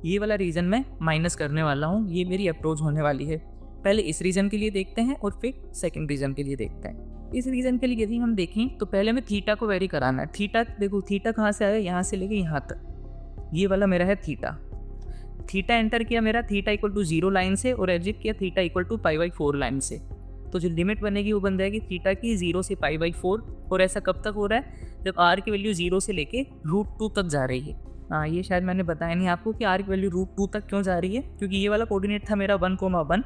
ये वाला रीजन मैं माइनस करने वाला हूँ। ये मेरी अप्रोच होने वाली है। पहले इस रीजन के लिए देखते हैं और फिर सेकंड रीजन के लिए देखते हैं। इस रीजन के लिए यदि हम देखें तो पहले हमें थीटा को वेरी कराना है। थीटा देखो, थीटा कहाँ से आया, यहाँ से लेके यहाँ तक, ये वाला मेरा है थीटा। थीटा एंटर किया मेरा थीटा इक्वल टू 0 लाइन से, और एग्जिट किया थीटा इक्वल टू π/4 लाइन से। तो जो लिमिट बनेगी वो बन जाएगी थीटा की 0 से π/4। और ऐसा कब तक हो रहा है, जब r की वैल्यू 0 से लेके √2 तक जा रही है। हाँ, ये शायद मैंने बताया नहीं आपको कि r की वैल्यू √2 तक क्यों जा रही है, क्योंकि ये वाला कोऑर्डिनेट था मेरा 1,1,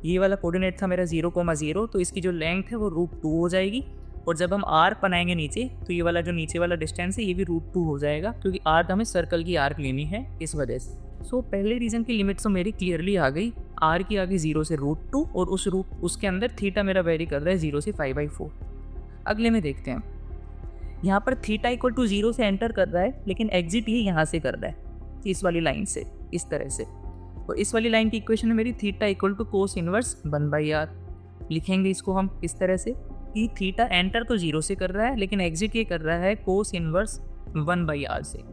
ये वाला कोऑर्डिनेट था मेरा 0,0, तो इसकी जो लेंथ है वो √2 हो जाएगी। और जब हम r बनाएंगे नीचे तो ये वाला जो नीचे वाला डिस्टेंस है ये भी √2 हो जाएगा, क्योंकि r हमें सर्कल की आर्क लेनी है इस वजह से। सो पहले रीजन की लिमिट तो मेरी क्लियरली आ गई, r की आ गई 0 से √2, और उसके अंदर थीटा मेरा वेरी कर रहा है 0 से π/4। अगले में देखते हैं, यहाँ पर थीटा इक्वल टू 0 से एंटर कर रहा है, लेकिन एग्जिट ये यहाँ से कर रहा है, इस वाली लाइन से, इस तरह से। और इस वाली लाइन की इक्वेशन है मेरी theta equal to cos inverse 1/r। लिखेंगे इसको हम इस तरह से कि थीटा एंटर तो 0 से कर रहा है, लेकिन एग्जिट ये कर रहा है कोस इनवर्स 1/r से।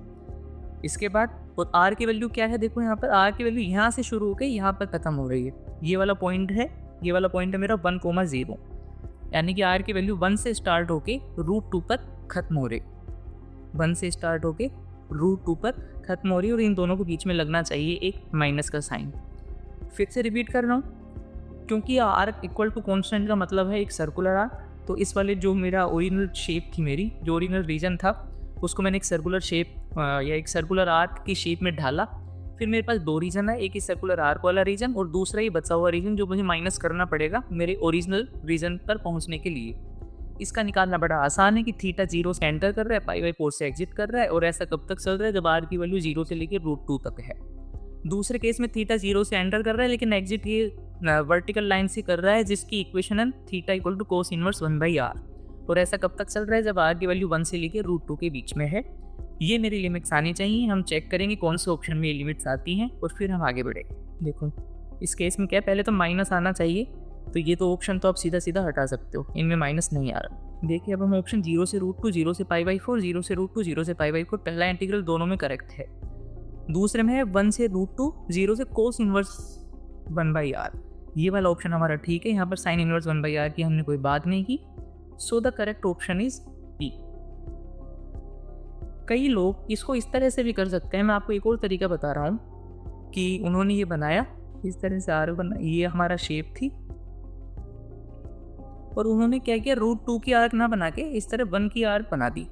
इसके बाद और r की वैल्यू क्या है, देखो यहाँ पर r की वैल्यू यहाँ से शुरू होकर यहाँ पर खत्म हो रही है। ये वाला पॉइंट है, ये वाला पॉइंट है मेरा 1,0, यानी कि r की वैल्यू 1 से स्टार्ट होके √2 पर खत्म हो रही, 1 से स्टार्ट होके √2 पर खत्म हो रही है, और इन दोनों के बीच में लगना चाहिए एक माइनस का साइन। फिर से रिपीट कर रहा हूँ, क्योंकि r इक्वल टू कॉन्स्टेंट का मतलब है एक सर्कुलर आर्क। तो इस वाले जो मेरा ओरिजिनल शेप थी, मेरी जो ओरिजिनल रीजन था, उसको मैंने एक सर्कुलर शेप या एक सर्कुलर आर्क की शेप में ढाला। फिर मेरे पास दो रीजन है, एक ही सर्कुलर आर्क वाला रीजन और दूसरा ही बचा हुआ रीजन जो मुझे माइनस करना पड़ेगा मेरे ओरिजिनल रीजन पर पहुंचने के लिए। इसका निकालना बड़ा आसान है कि थीटा 0 से एंटर कर रहा है, पाई बाई 4 से एग्जिट कर रहा है, और ऐसा कब तक चल रहा है जब आर की वैल्यू 0 से लेकर √2 तक है। दूसरे केस में थीटा 0 से एंटर कर रहा है लेकिन एग्जिट ये वर्टिकल लाइन से कर रहा है, जिसकी इक्वेशन है theta equal to cos inverse 1/r, और ऐसा कब तक चल रहा है जब आर की वैल्यू 1 से लेकर √2 के बीच में है। ये मेरी लिमिट्स आनी चाहिए। हम चेक करेंगे कौन से ऑप्शन में ये लिमिट्स आती हैं और फिर हम आगे बढ़ेंगे। देखो इस केस में क्या है, पहले तो माइनस आना चाहिए, तो ये तो ऑप्शन तो आप सीधा सीधा हटा सकते हो, इनमें माइनस नहीं आ रहा। देखिए अब हम ऑप्शन 0 से √2, 0 से π/4, 0 से √2, 0 से π/4, पहला इंटीग्रल दोनों में करेक्ट है। दूसरे में है 1 से √2, 0 से कोस इनवर्स 1/r, ये वाला ऑप्शन हमारा ठीक है। यहाँ पर साइन इनवर्स 1/r की हमने कोई बात नहीं की, so the correct option is B. कई लोग इसको इस तरह से भी कर सकते हैं, मैं आपको एक और तरीका बता रहा हूँ कि उन्होंने ये बनाया इस तरह से, आर बना, ये हमारा शेप थी और उन्होंने क्या किया, √2 की आर्क ना बना के इस तरह 1 की आर्क बना दी,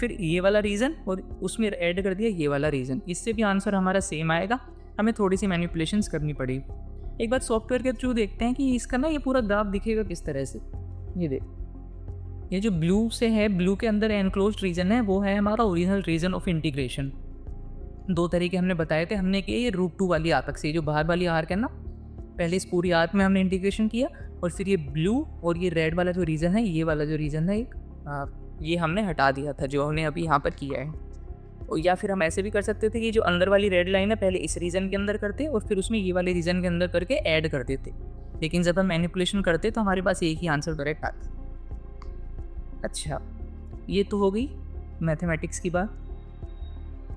फिर ये वाला रीजन और उसमें ऐड कर दिया ये वाला रीजन। इससे भी आंसर हमारा सेम आएगा, हमें थोड़ी सी मैनिपुलेशंस करनी पड़ेगी। एक बात सॉफ्टवेयर के थ्रू देखते हैं कि इसका ना ये पूरा ग्राफ दिखेगा किस तरह से। ये देख, ये जो ब्लू से है, ब्लू के अंदर एनक्लोज्ड रीजन है, वो है हमारा ओरिजिनल रीजन ऑफ इंटीग्रेशन। दो तरीके हमने बताए थे, हमने किया ये √2 वाली आर्क से, जो बाहर वाली आर्क है ना, पहले इस पूरी आर्क में हमने इंटीग्रेशन किया और फिर ये ब्लू और ये रेड वाला जो रीजन है, ये वाला जो रीजन है ये हमने हटा दिया था जो हमने अभी यहाँ पर किया है। और या फिर हम ऐसे भी कर सकते थे कि जो अंदर वाली रेड लाइन है पहले इस रीजन के अंदर करते और फिर उसमें ये वाले रीजन के अंदर करके ऐड कर देते, लेकिन जब हम मैनिपुलेशन करते तो हमारे पास एक ही आंसर करेक्ट आता। अच्छा, ये तो हो गई मैथमेटिक्स की बात।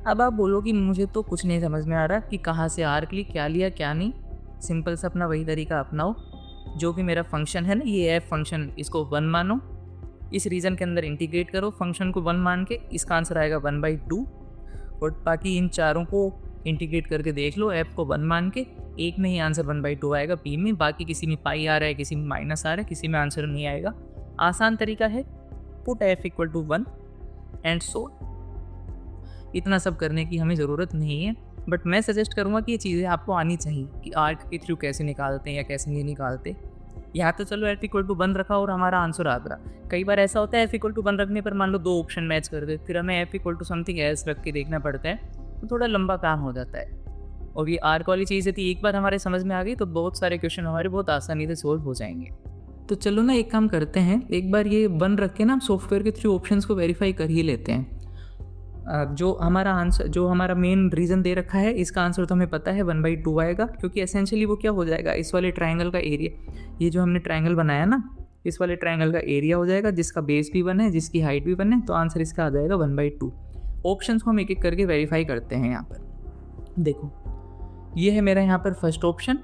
अब आप बोलो कि मुझे तो कुछ नहीं समझ में आ रहा कि कहाँ से आर्क ली, क्या लिया क्या नहीं। सिंपल सा अपना वही तरीका अपनाओ, जो कि मेरा फंक्शन है ना, ये एफ फंक्शन, इसको 1 मानो, इस रीजन के अंदर इंटीग्रेट करो फंक्शन को 1 मान के, इसका आंसर आएगा 1/2, और बाकी इन चारों को इंटीग्रेट करके देख लो, एफ को 1 मान के, एक में ही आंसर 1/2 आएगा बी में, बाकी किसी में पाई आ रहा है, किसी में माइनस आ रहा है, किसी में आंसर नहीं आएगा। आसान तरीका है, put F equal to 1 and so. इतना सब करने की हमें ज़रूरत नहीं है, बट मैं सजेस्ट करूँगा कि ये चीज़ें आपको आनी चाहिए कि आर्क के थ्रू कैसे निकालते हैं या कैसे नहीं निकालते। यहाँ तो चलो एफ इक्वल टू 1 रखा और हमारा आंसर आ रहा। कई बार ऐसा होता है एफ इक्वल टू 1 रखने पर मान लो 2 ऑप्शन मैच कर दे, फिर हमें F equal to something else रख के देखना पड़ता है, तो थोड़ा लंबा काम हो जाता है। और ये आर्क वाली चीज़ थी, एक बार हमारे समझ में आ गई तो बहुत सारे क्वेश्चन हमारे बहुत आसानी से सोल्व हो जाएंगे। तो चलो ना एक काम करते हैं, एक बार ये 1 रख के ना सॉफ्टवेयर के थ्रू ऑप्शंस को वेरीफाई कर ही लेते हैं। जो हमारा आंसर, जो हमारा मेन रीज़न दे रखा है, इसका आंसर तो हमें पता है 1/2 आएगा, क्योंकि एसेंशियली वो क्या हो जाएगा, इस वाले ट्रायंगल का एरिया, ये जो हमने ट्रायंगल बनाया ना, इस वाले ट्रायंगल का एरिया हो जाएगा, जिसका बेस भी 1 है, जिसकी हाइट भी 1 है, तो आंसर इसका आ जाएगा 1/2। ऑप्शंस को हम एक एक करके वेरीफाई करते हैं। यहाँ पर देखो, ये है मेरा यहाँ पर फर्स्ट ऑप्शन।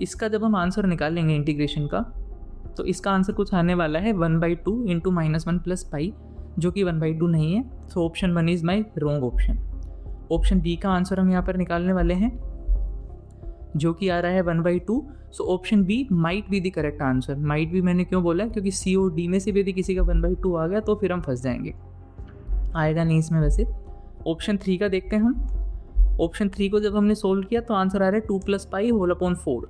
इसका जब हम आंसर निकालेंगे इंटीग्रेशन का, तो इसका आंसर कुछ आने वाला है 1/2 इंटू -1 प्लस पाई, जो कि 1/2 नहीं है। So option 1 is my wrong option. Option B का आंसर हम यहाँ पर निकालने वाले हैं, जो कि आ रहा है 1/2। So option B might be the correct answer. Might भी मैंने क्यों बोला, क्योंकि सी और डी में से भी यदि किसी का 1/2 आ गया तो फिर हम फंस जाएंगे, आएगा नहीं इसमें वैसे। ऑप्शन 3 का देखते हैं हम। ऑप्शन 3 को जब हमने सोल्व किया तो आंसर आ रहा है 2 + पाई होल अपॉन 4,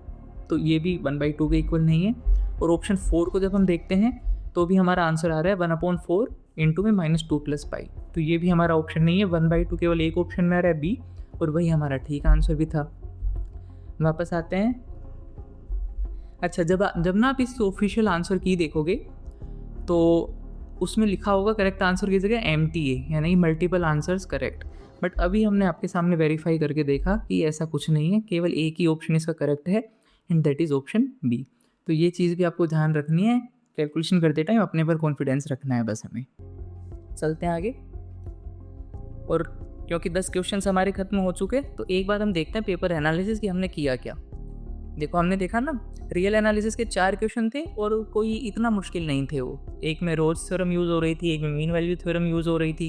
तो ये भी 1/2 के इक्वल नहीं है। और ऑप्शन 4 को जब हम देखते हैं तो भी हमारा आंसर आ रहा है 1/4 इंटू में -2 + पाई, तो ये भी हमारा ऑप्शन नहीं है। 1/2 केवल एक ऑप्शन में आ रहा है बी, और वही हमारा ठीक आंसर भी था। वापस आते हैं। अच्छा, जब ना आप इस ऑफिशियल आंसर की देखोगे तो उसमें लिखा होगा करेक्ट आंसर की जगह MTA, यानी मल्टीपल आंसर्स करेक्ट। बट अभी हमने आपके सामने वेरीफाई करके देखा कि ऐसा कुछ नहीं है, केवल एक ही ऑप्शन इसका करेक्ट है, and that is option B. तो ये चीज़ भी आपको ध्यान रखनी है, कैलकुलेशन करते टाइम अपने पर कॉन्फिडेंस रखना है बस हमें। चलते हैं आगे। और क्योंकि 10 क्वेश्चंस हमारे खत्म हो चुके, तो एक बार हम देखते हैं पेपर एनालिसिस की हमने किया क्या। देखो, हमने देखा ना, रियल एनालिसिस के 4 क्वेश्चन थे और कोई इतना मुश्किल नहीं थे वो। एक में रोल्स थ्योरम यूज़ हो रही थी, एक में मीन वैल्यू थ्योरम यूज़ हो रही थी,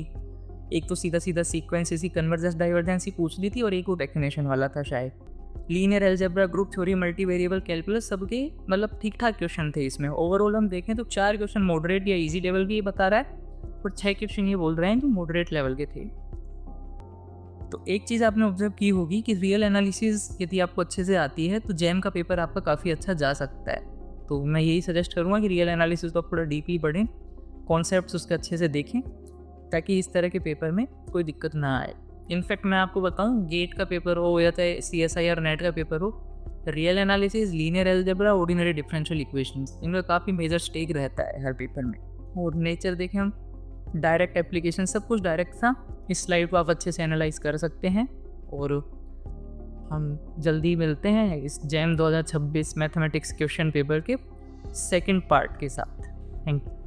एक तो सीधा सीधा सीक्वेंस इसी कन्वर्जेंस डाइवर्जेंस ही पूछ ली थी, और एक वो डेफिनेशन वाला था शायद। Linear algebra, group theory, multi variable calculus, सबके मतलब ठीक ठाक क्वेश्चन थे इसमें। ओवरऑल हम देखें तो 4 क्वेश्चन मॉडरेट या इजी लेवल की बता रहा है, और 6 क्वेश्चन ये बोल रहे हैं जो मॉडरेट लेवल के थे। तो एक चीज़ आपने ऑब्जर्व की होगी कि रियल एनालिसिस यदि आपको अच्छे से आती है तो जैम का पेपर आपका काफ़ी अच्छा जा सकता है। तो मैं यही सजेस्ट करूँगा कि रियल एनालिसिस तो आप थोड़ा डीपली पढ़ें, कॉन्सेप्ट्स उसके अच्छे से देखें, ताकि इस तरह के पेपर में कोई दिक्कत ना आए। इनफैक्ट मैं आपको बताऊँ, गेट का पेपर हो या चाहे CSI और नेट का पेपर हो, real analysis, linear algebra, ordinary differential equations, इनका काफ़ी मेजर स्टेक रहता है हर पेपर में। और नेचर देखें हम, डायरेक्ट एप्लीकेशन, सब कुछ डायरेक्ट था। इस स्लाइड को आप अच्छे से एनालाइज कर सकते हैं। और हम जल्दी मिलते हैं इस जैम 2026 मैथमेटिक्स क्वेश्चन पेपर के सेकंड पार्ट के साथ। Thank you.